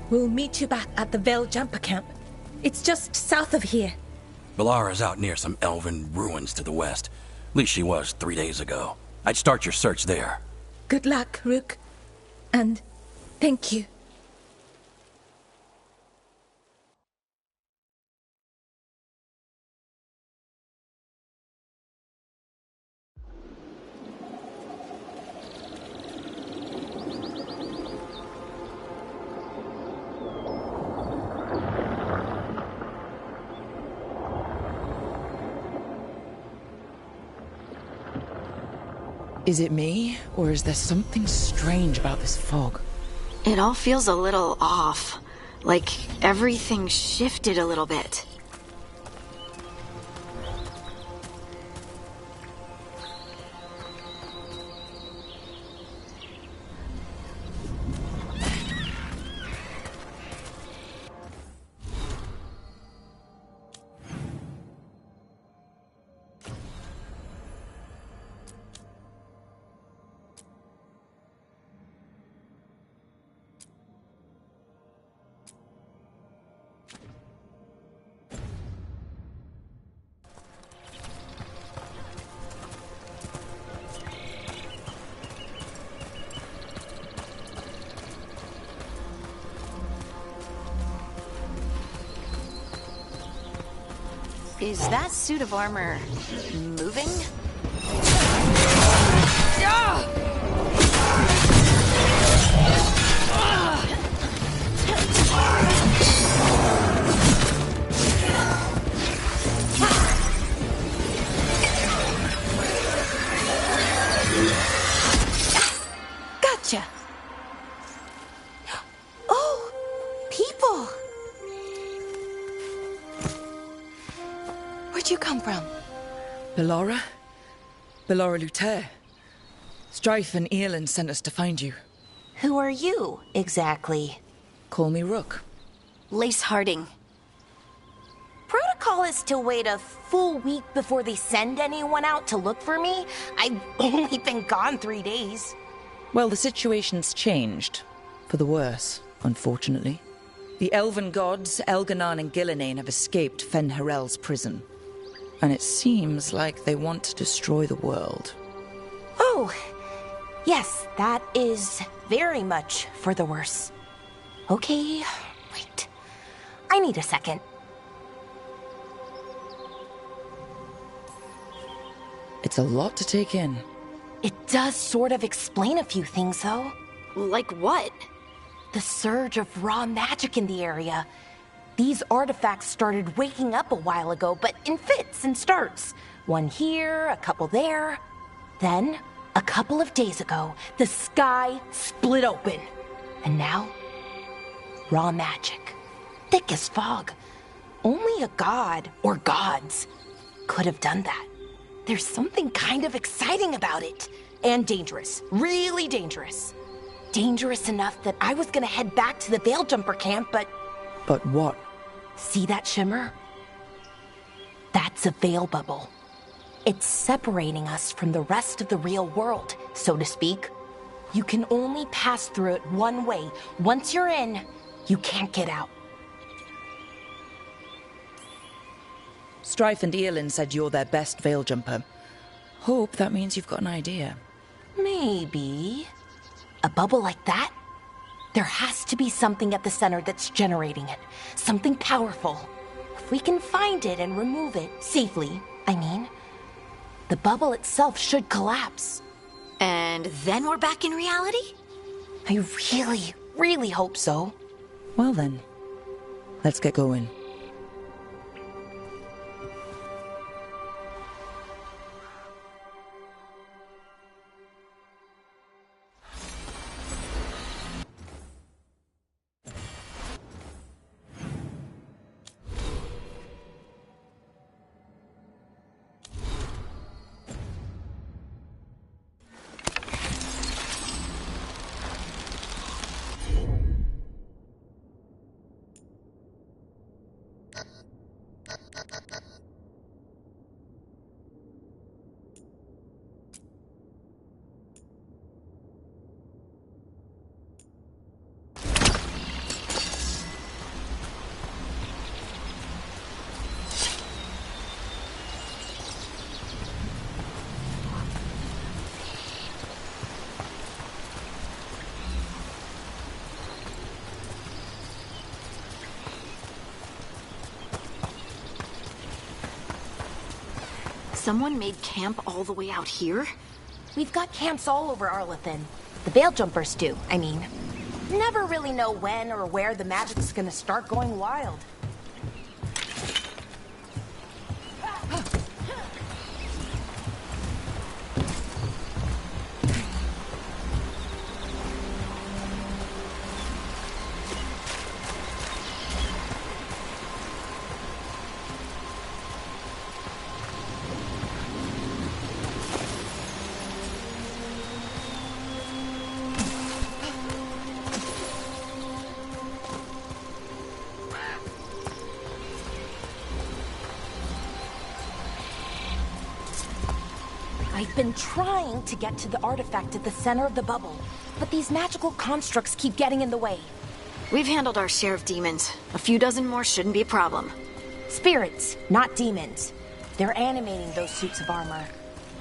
We'll meet you back at the Veil Jumper camp. It's just south of here. Belara's out near some elven ruins to the west. At least she was 3 days ago. I'd start your search there. Good luck, Rook. And thank you. Is it me, or is there something strange about this fog? It all feels a little off. Like everything shifted a little bit. Is that suit of armor moving? Gotcha. Oh, people. Where'd you come from? Bellora? Bellora Luther. Strife and Earlin sent us to find you. Who are you, exactly? Call me Rook. Lace Harding. Protocol is to wait a full week before they send anyone out to look for me. I've only been gone 3 days. Well, the situation's changed. For the worse, unfortunately. The elven gods, Elganan and Gillinane, have escaped Fen'Harel's prison. And it seems like they want to destroy the world. Oh, yes, that is very much for the worse. Okay, wait. I need a second. It's a lot to take in. It does sort of explain a few things, though. Like what? The surge of raw magic in the area. These artifacts started waking up a while ago, but in fits and starts. One here, a couple there. Then, a couple of days ago, the sky split open. And now, raw magic. Thick as fog. Only a god, or gods, could have done that. There's something kind of exciting about it. And dangerous. Really dangerous. Dangerous enough that I was gonna head back to the Veilgjumper camp, but... But what? See that shimmer? That's a veil bubble. It's separating us from the rest of the real world, so to speak. You can only pass through it one way. Once you're in, you can't get out. Strife and Earlin said you're their best Veilgjumper. Hope that means you've got an idea. Maybe. A bubble like that? There has to be something at the center that's generating it. Something powerful. If we can find it and remove it, safely, I mean, the bubble itself should collapse. And then we're back in reality? I really, really hope so. Well then, let's get going. Someone made camp all the way out here? We've got camps all over Arlathan. The Veiljumpers do, I mean. Never really know when or where the magic's gonna start going wild. I've been trying to get to the artifact at the center of the bubble, but these magical constructs keep getting in the way. We've handled our share of demons. A few dozen more shouldn't be a problem. Spirits, not demons. They're animating those suits of armor.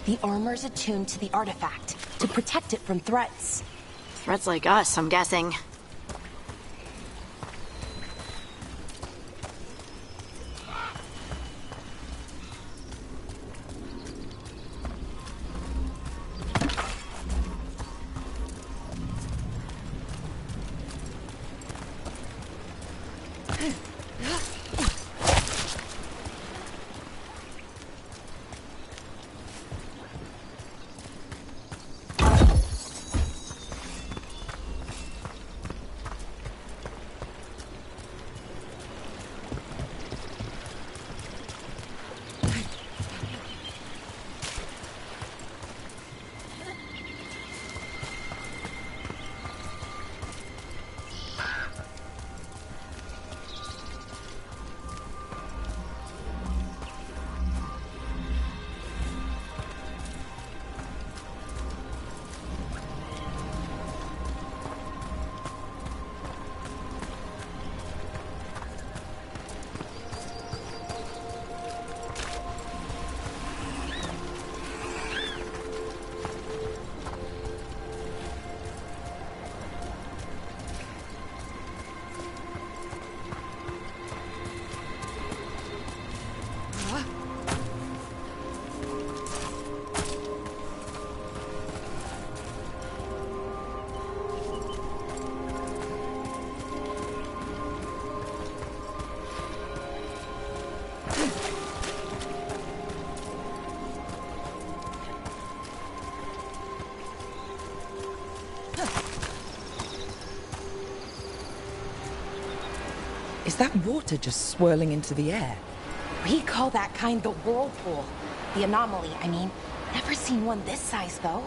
The armor's attuned to the artifact, to protect it from threats. Threats like us, I'm guessing. Is that water just swirling into the air? We call that kind the whirlpool. The anomaly, I mean. Never seen one this size, though.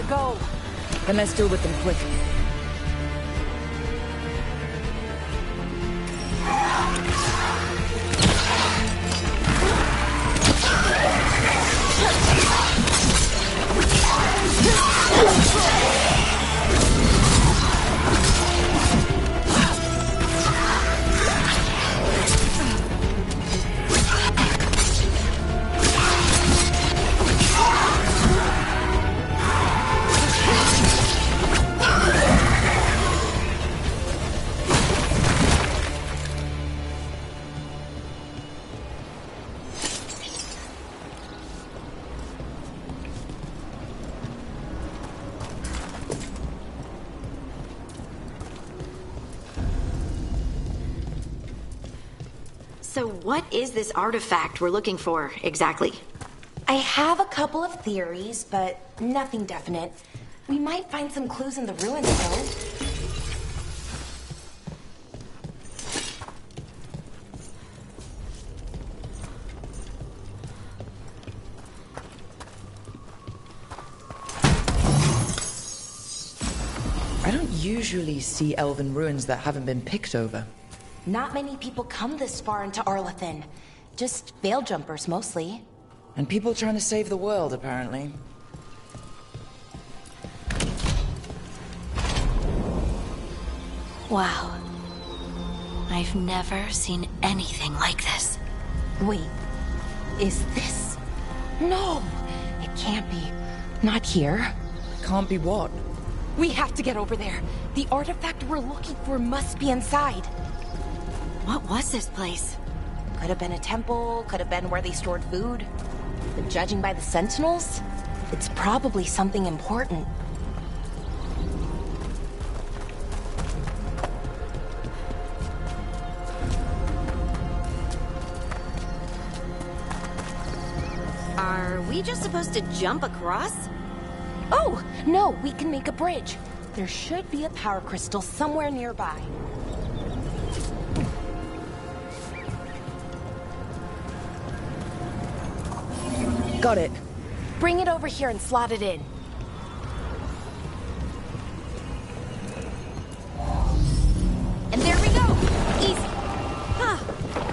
Go. Then let's deal with them quick. So what is this artifact we're looking for, exactly? I have a couple of theories, but nothing definite. We might find some clues in the ruins, though. I don't usually see elven ruins that haven't been picked over. Not many people come this far into Arlathan. Just veil jumpers, mostly. And people trying to save the world, apparently. Wow. I've never seen anything like this. Wait, is this? No, it can't be. Not here. Can't be what? We have to get over there. The artifact we're looking for must be inside. What was this place? Could have been a temple, could have been where they stored food. But judging by the sentinels, it's probably something important. Are we just supposed to jump across? Oh, no, we can make a bridge. There should be a power crystal somewhere nearby. Got it. Bring it over here and slot it in. And there we go! Easy! Huh,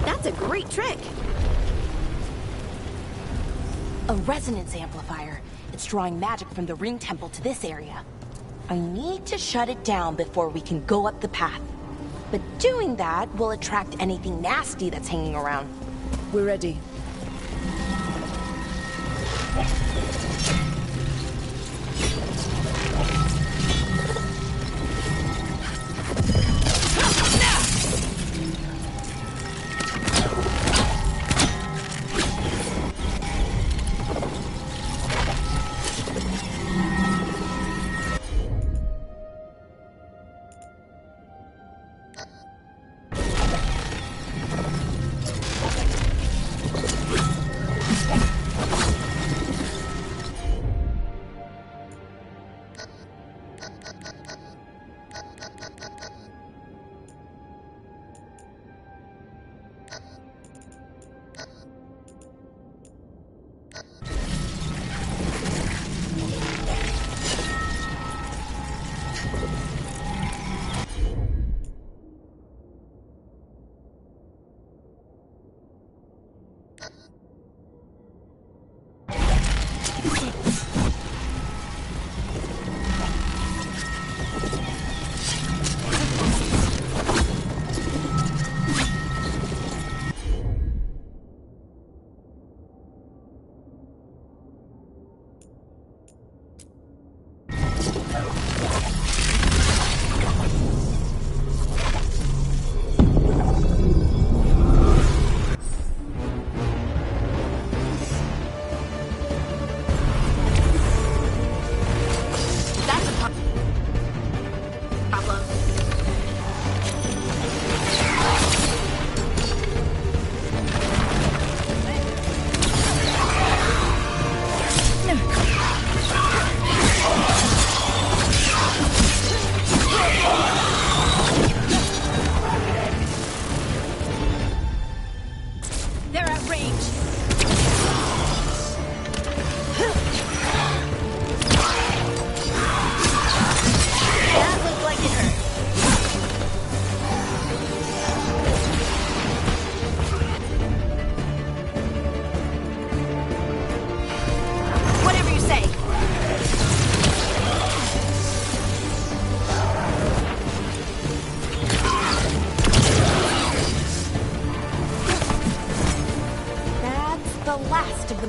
that's a great trick! A resonance amplifier. It's drawing magic from the ring temple to this area. I need to shut it down before we can go up the path. But doing that will attract anything nasty that's hanging around. We're ready.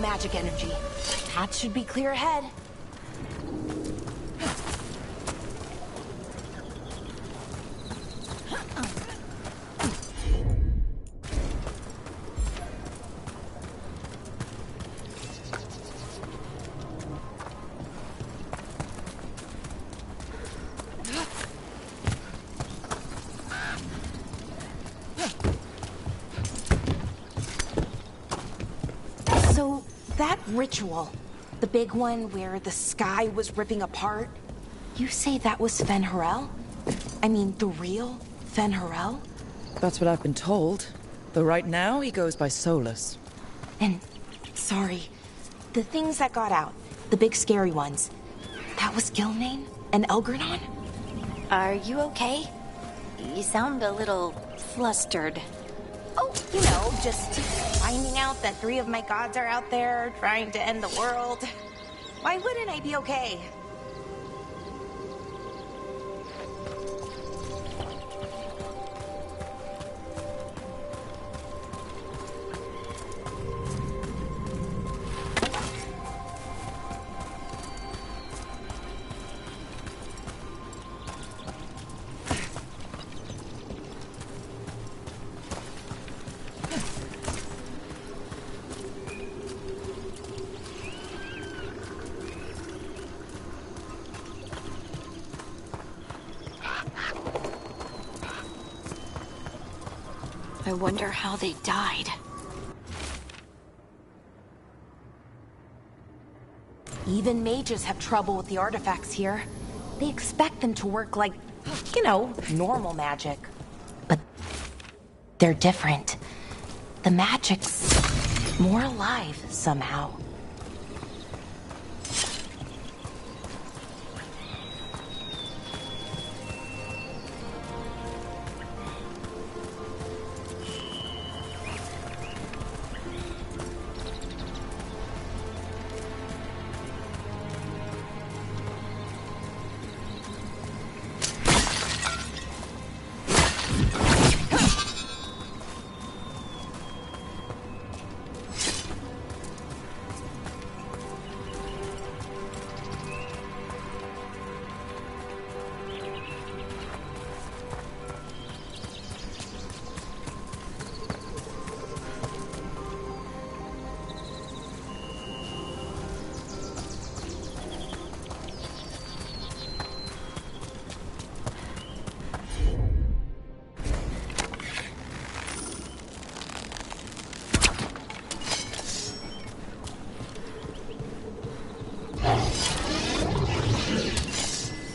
Magic energy. That should be clear ahead. that ritual, the big one where the sky was ripping apart, you say that was Fen Harel? I mean, the real Fen Harel? That's what I've been told. Though right now, he goes by Solus. And, sorry, the things that got out, the big scary ones, that was Gilnane and Elgranon? Are you okay? You sound a little flustered. Oh, you know, just finding out that 3 of my gods are out there trying to end the world. Why wouldn't I be okay? I wonder how they died. Even mages have trouble with the artifacts here. They expect them to work like, you know, normal magic. But they're different. The magic's more alive somehow.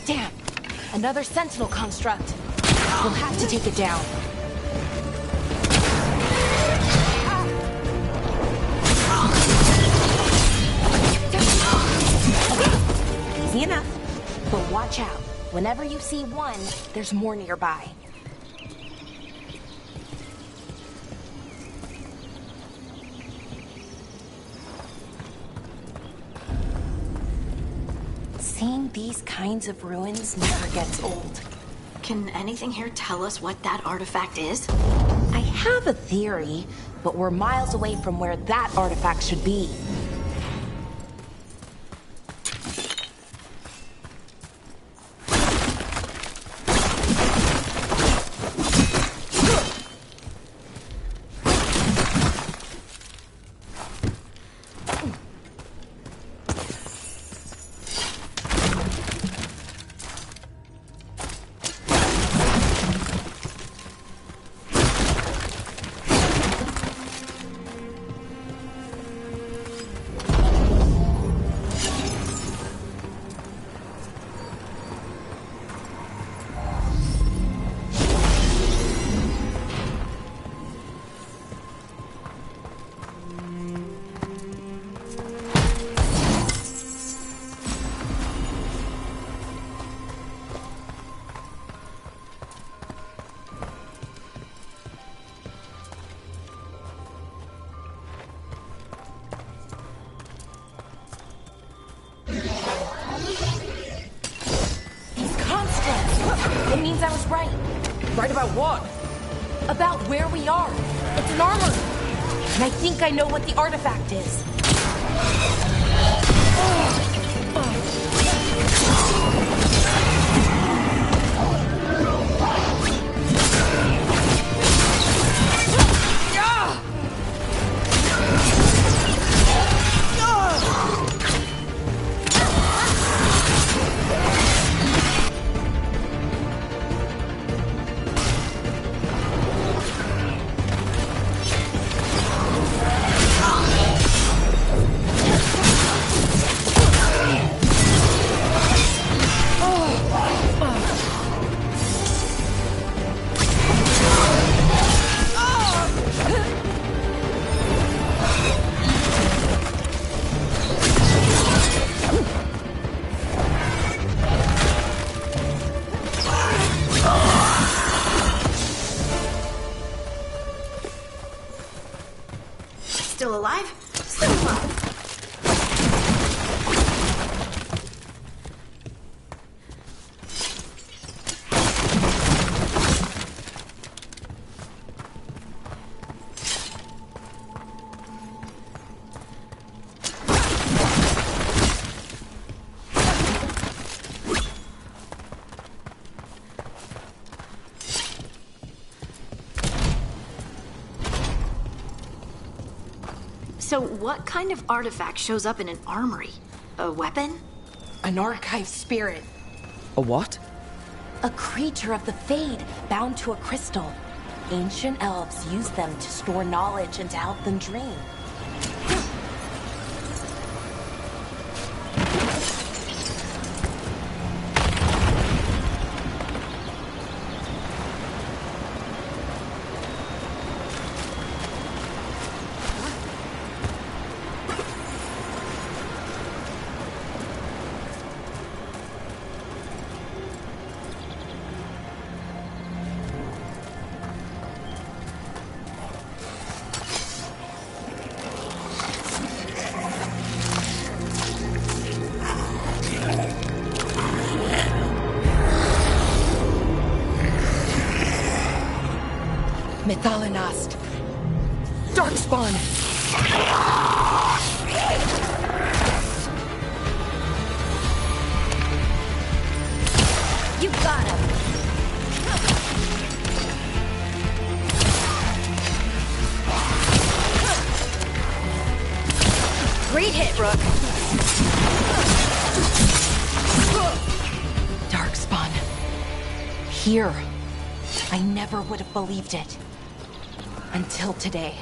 Damn! Another sentinel construct. We'll have to take it down. Easy enough. But watch out. Whenever you see one, there's more nearby. Seeing these kinds of ruins never gets old. Can anything here tell us what that artifact is? I have a theory, but we're miles away from where that artifact should be. It means I was right. Right about what? About where we are. It's an armory. And I think I know what the artifact is. alive? Still alive. So what kind of artifact shows up in an armory? A weapon? An archive spirit. A what? A creature of the Fade, bound to a crystal. Ancient elves use them to store knowledge and to help them dream. Methalinast. Darkspawn. You got him. Great hit, Rook. Darkspawn. Here. I never would have believed it. Until today.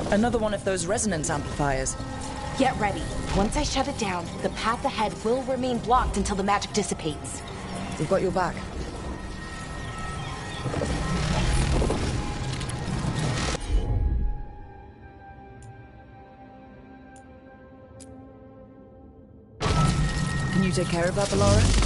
Another one of those resonance amplifiers. Get ready. Once I shut it down, the path ahead will remain blocked until the magic dissipates. We've got your back. Can you take care of that, Ballora?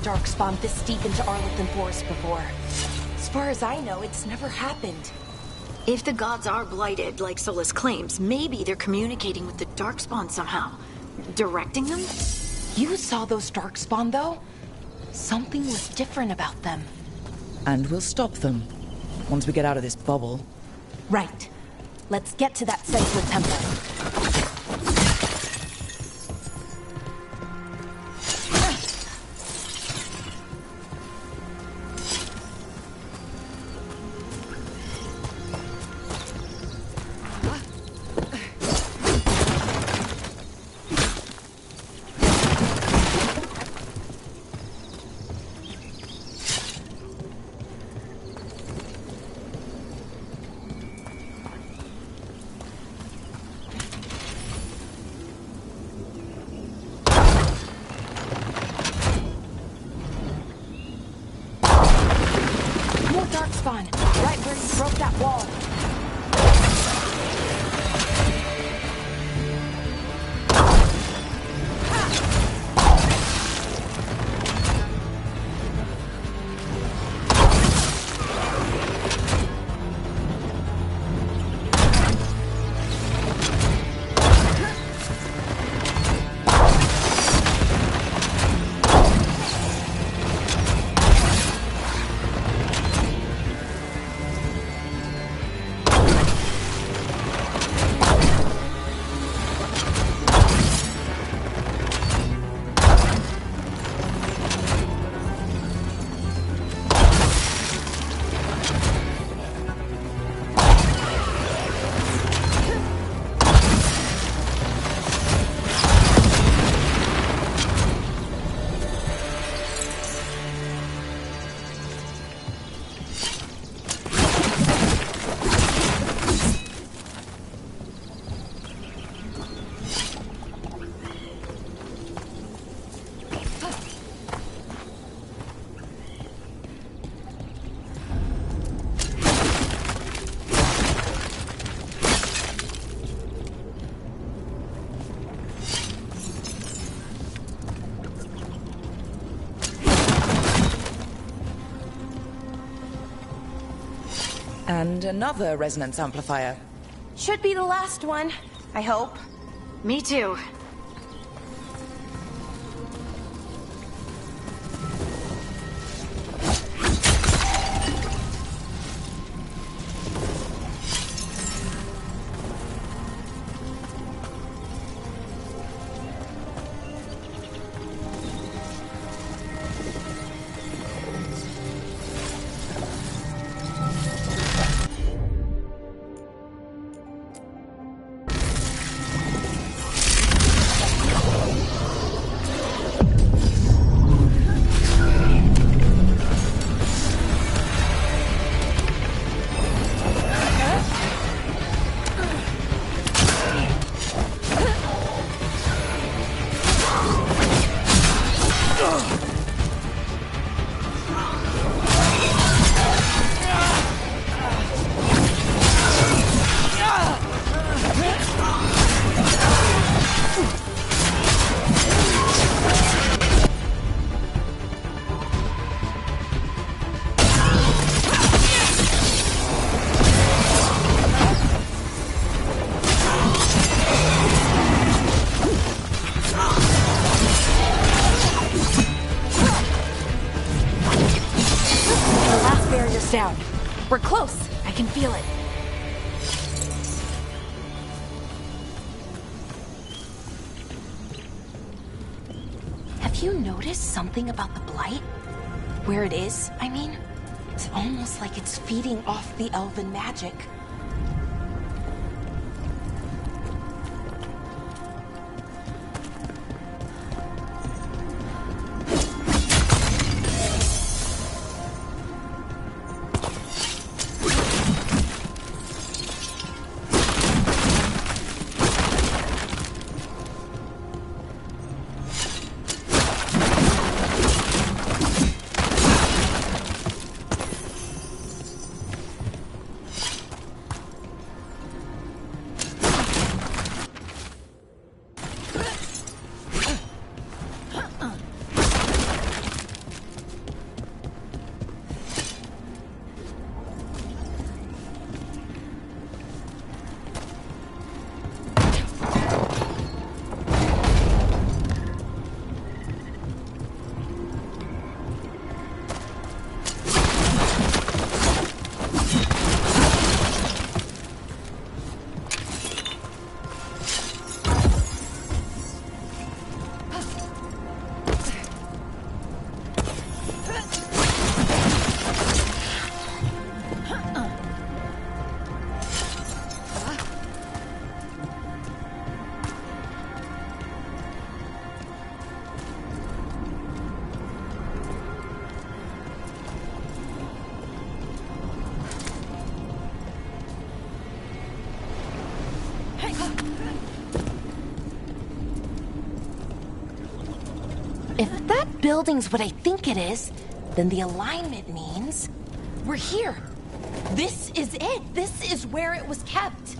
Darkspawn this deep into Arlington Forest before. As far as I know, it's never happened. If the gods are blighted, like Solus claims, maybe they're communicating with the Darkspawn somehow. Directing them? You saw those Darkspawn, though? Something was different about them. And we'll stop them. Once we get out of this bubble. Right. Let's get to that central temple. Right where you broke that wall. And another resonance amplifier. Should be the last one, I hope. Me too. Down. We're close. I can feel it. Have you noticed something about the blight? Where it is, I mean? It's almost like it's feeding off the elven magic. If that building's what I think it is, then the alignment means we're here. This is it. This is where it was kept.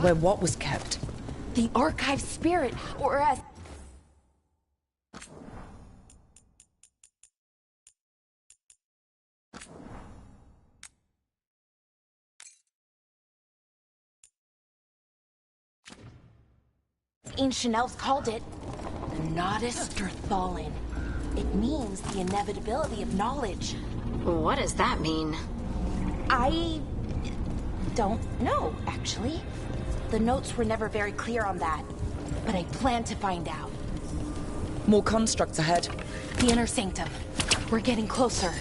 Where what was kept? The archive spirit, or as... ancient elves called it, the Nodus Durthalin. It means the inevitability of knowledge. What does that mean? I don't know, actually. The notes were never very clear on that, but I plan to find out. More constructs ahead. The inner sanctum. We're getting closer.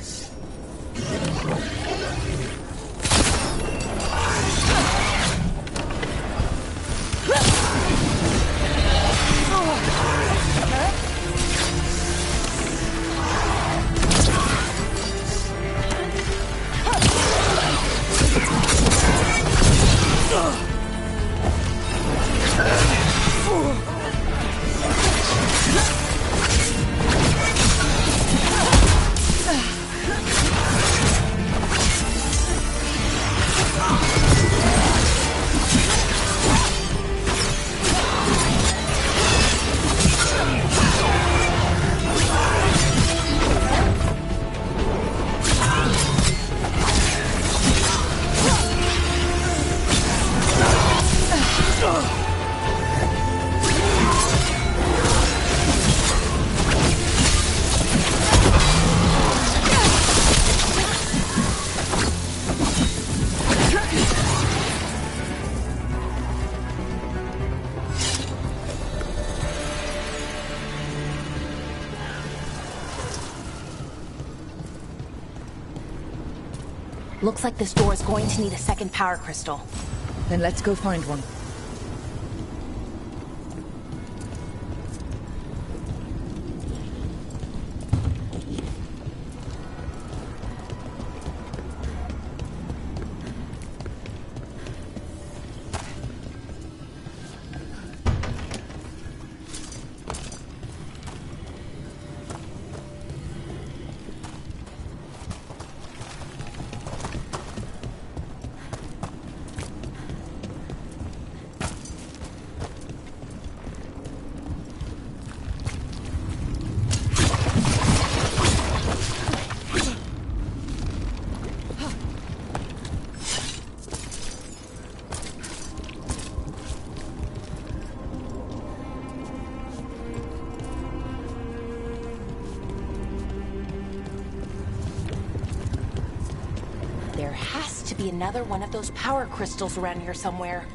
Looks like this door is going to need a second power crystal. Then let's go find one. There has to be another one of those power crystals around here somewhere.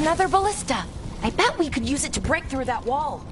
Another ballista. I bet we could use it to break through that wall.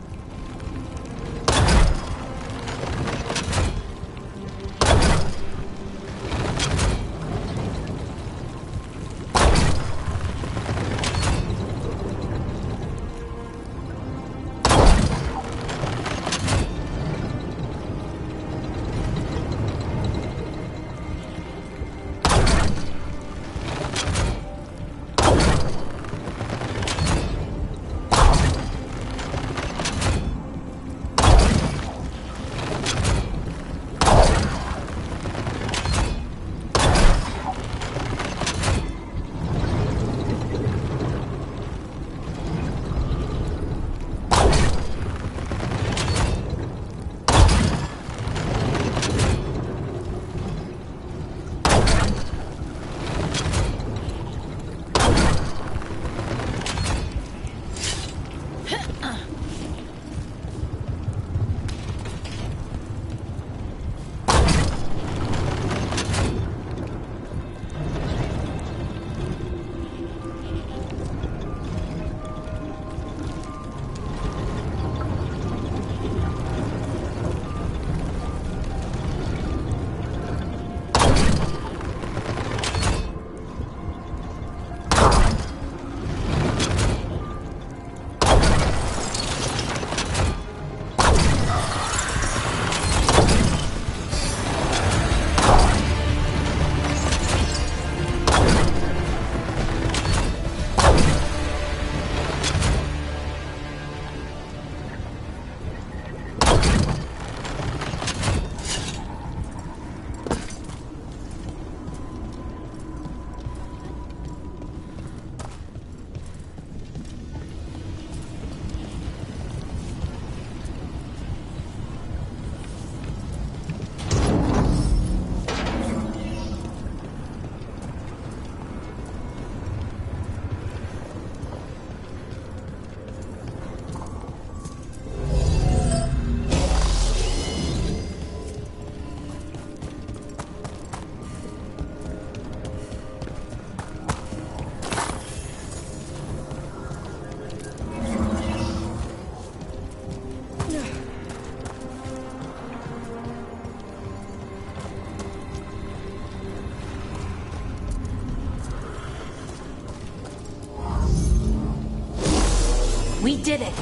We did it!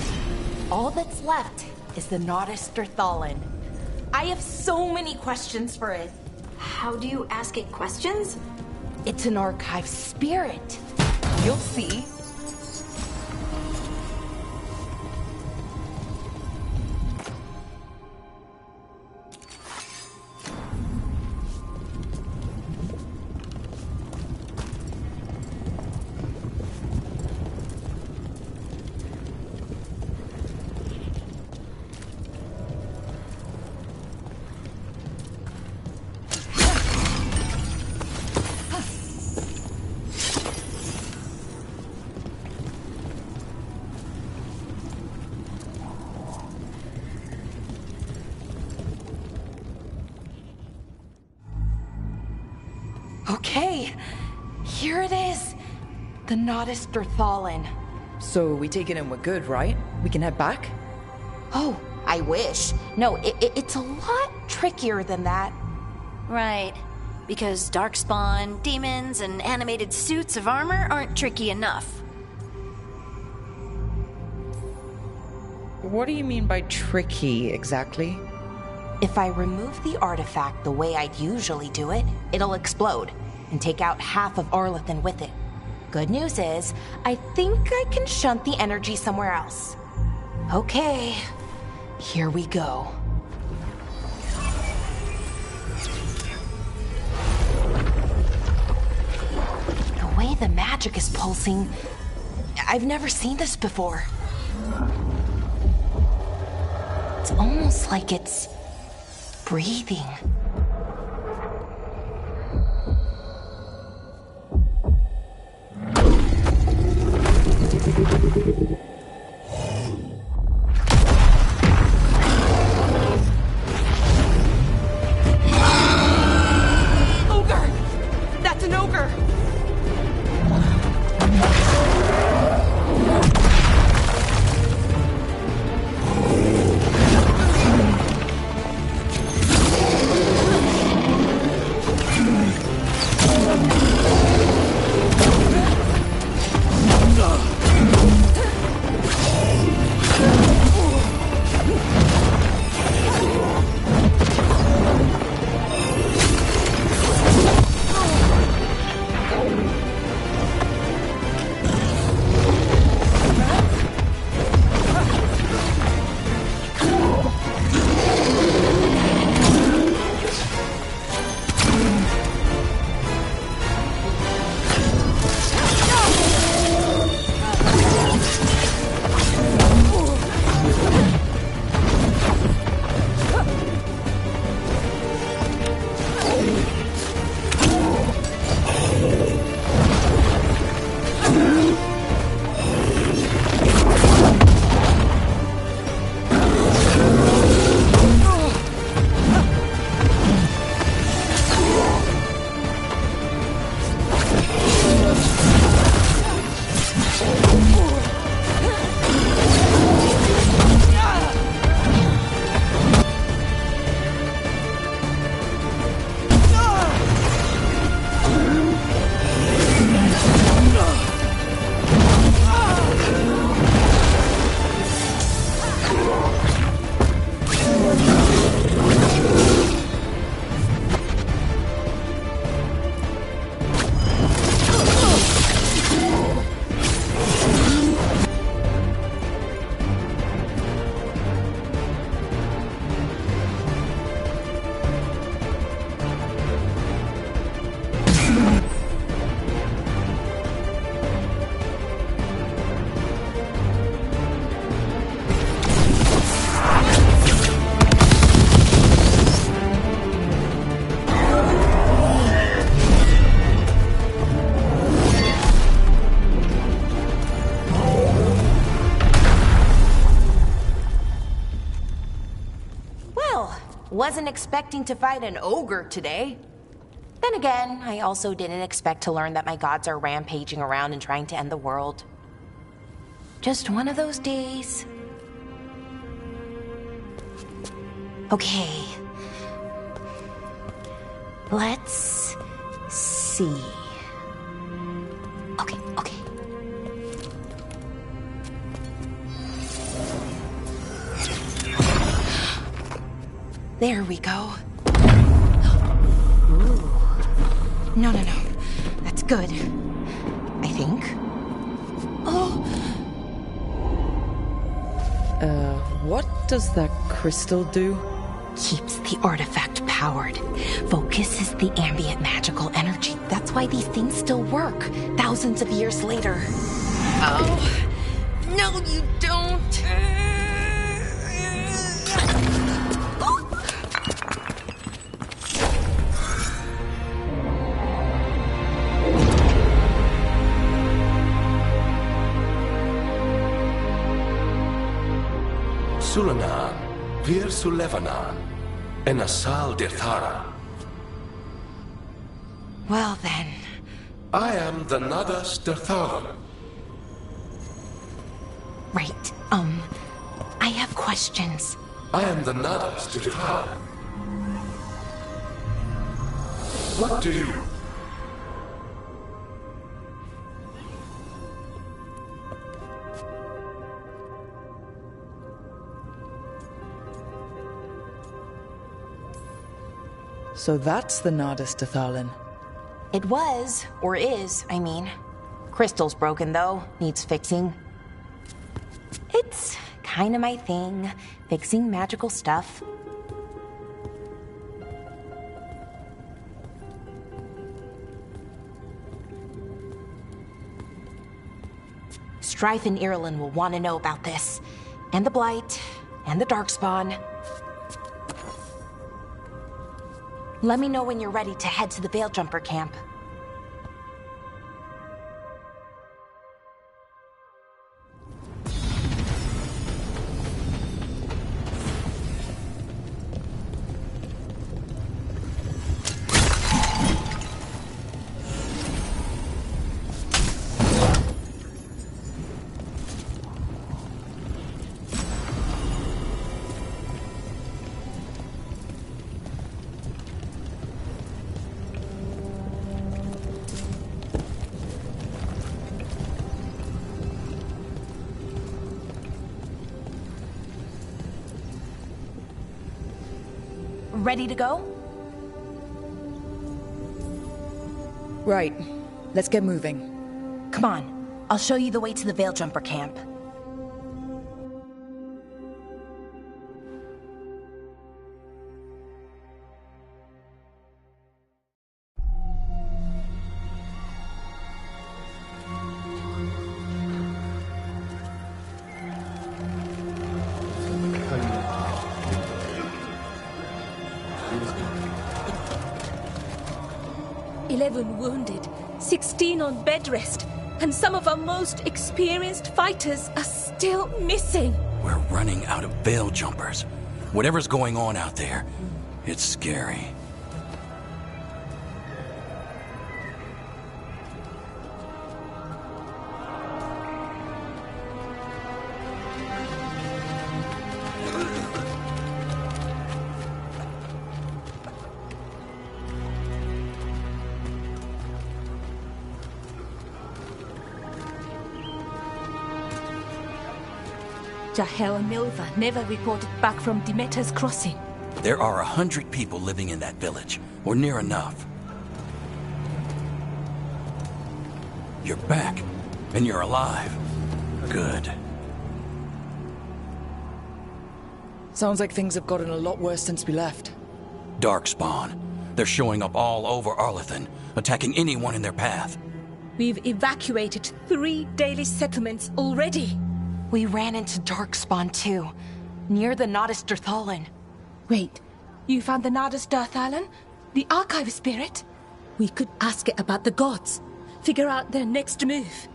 All that's left is the Nodus Thalin. I have so many questions for it. How do you ask it questions? It's an archive spirit. You'll see. Okay, here it is. The Nodus Thalin. So we take it and we're good, right? We can head back? Oh, I wish. No, it's a lot trickier than that. Right. Because darkspawn, demons, and animated suits of armor aren't tricky enough. What do you mean by tricky, exactly? If I remove the artifact the way I'd usually do it, it'll explode and take out half of Arlethan with it. Good news is, I think I can shunt the energy somewhere else. Okay, here we go. The way the magic is pulsing, I've never seen this before. It's almost like it's breathing. Ogre! That's an ogre! Wasn't expecting to fight an ogre today. Then again, I also didn't expect to learn that my gods are rampaging around and trying to end the world. Just one of those days. Okay. Let's see. Okay. There we go. Ooh. No. That's good. I think. Oh! What does that crystal do? Keeps the artifact powered. Focuses the ambient magical energy. That's why these things still work, thousands of years later. Oh! No, you don't! Sulanan, Vir Sulevanan, and Asal Dirthara. Well then. I am the Nadas Dirtharan. Right, I have questions. I am the Nadas Dirtharan. What do you... So that's the Nardis Dathalin. It was, or is, I mean. Crystal's broken, though. Needs fixing. It's kinda my thing, fixing magical stuff. Strife and Irulan will want to know about this. And the Blight, and the Darkspawn. Let me know when you're ready to head to the Veilgjumper camp. Ready to go? Right. Let's get moving. Come on. I'll show you the way to the Veilgjumper camp. 11 wounded, 16 on bed rest, and some of our most experienced fighters are still missing. We're running out of veil jumpers. Whatever's going on out there, it's scary. Jahel and Milva never reported back from Demeter's crossing. There are 100 people living in that village, or near enough. You're back, and you're alive. Good. Sounds like things have gotten a lot worse since we left. Darkspawn. They're showing up all over Arlethan, attacking anyone in their path. We've evacuated 3 daily settlements already. We ran into Darkspawn too, near the Nodus Dirthalan. Wait, you found the Nodus Dirthalan? The archive spirit? We could ask it about the gods. Figure out their next move.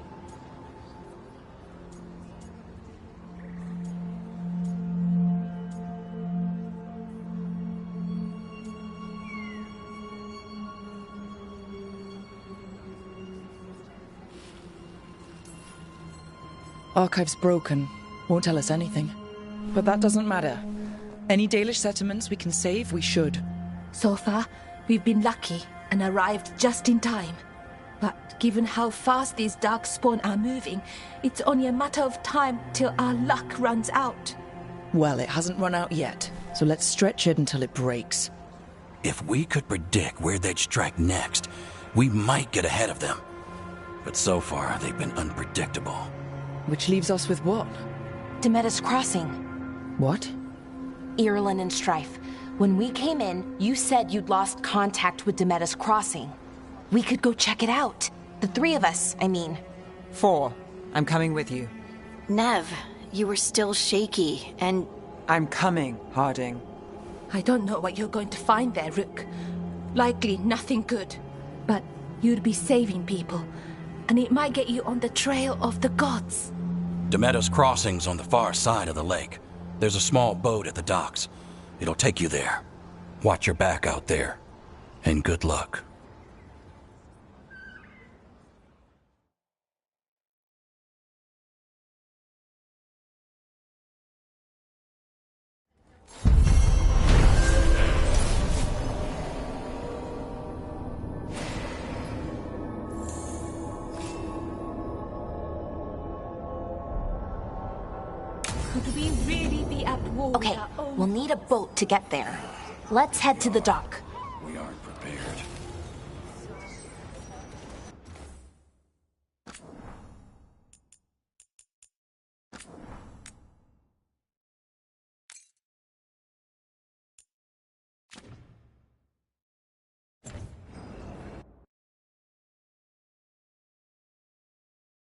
Archive's broken. Won't tell us anything. But that doesn't matter. Any Dalish settlements we can save, we should. So far, we've been lucky and arrived just in time. But given how fast these Darkspawn are moving, it's only a matter of time till our luck runs out. Well, it hasn't run out yet, so let's stretch it until it breaks. If we could predict where they'd strike next, we might get ahead of them. But so far, they've been unpredictable. Which leaves us with what? Demeter's crossing. What? Irulan and Strife. When we came in, you said you'd lost contact with Demeter's crossing. We could go check it out. The 3 of us, I mean. 4. I'm coming with you. Nev, you were still shaky, and... I'm coming, Harding. I don't know what you're going to find there, Rook. Likely nothing good. But you'd be saving people, and it might get you on the trail of the gods. Demeter's crossing's on the far side of the lake. There's a small boat at the docks. It'll take you there. Watch your back out there. And good luck. Could we really be at war? Okay, we'll need a boat to get there. Let's head to the dock.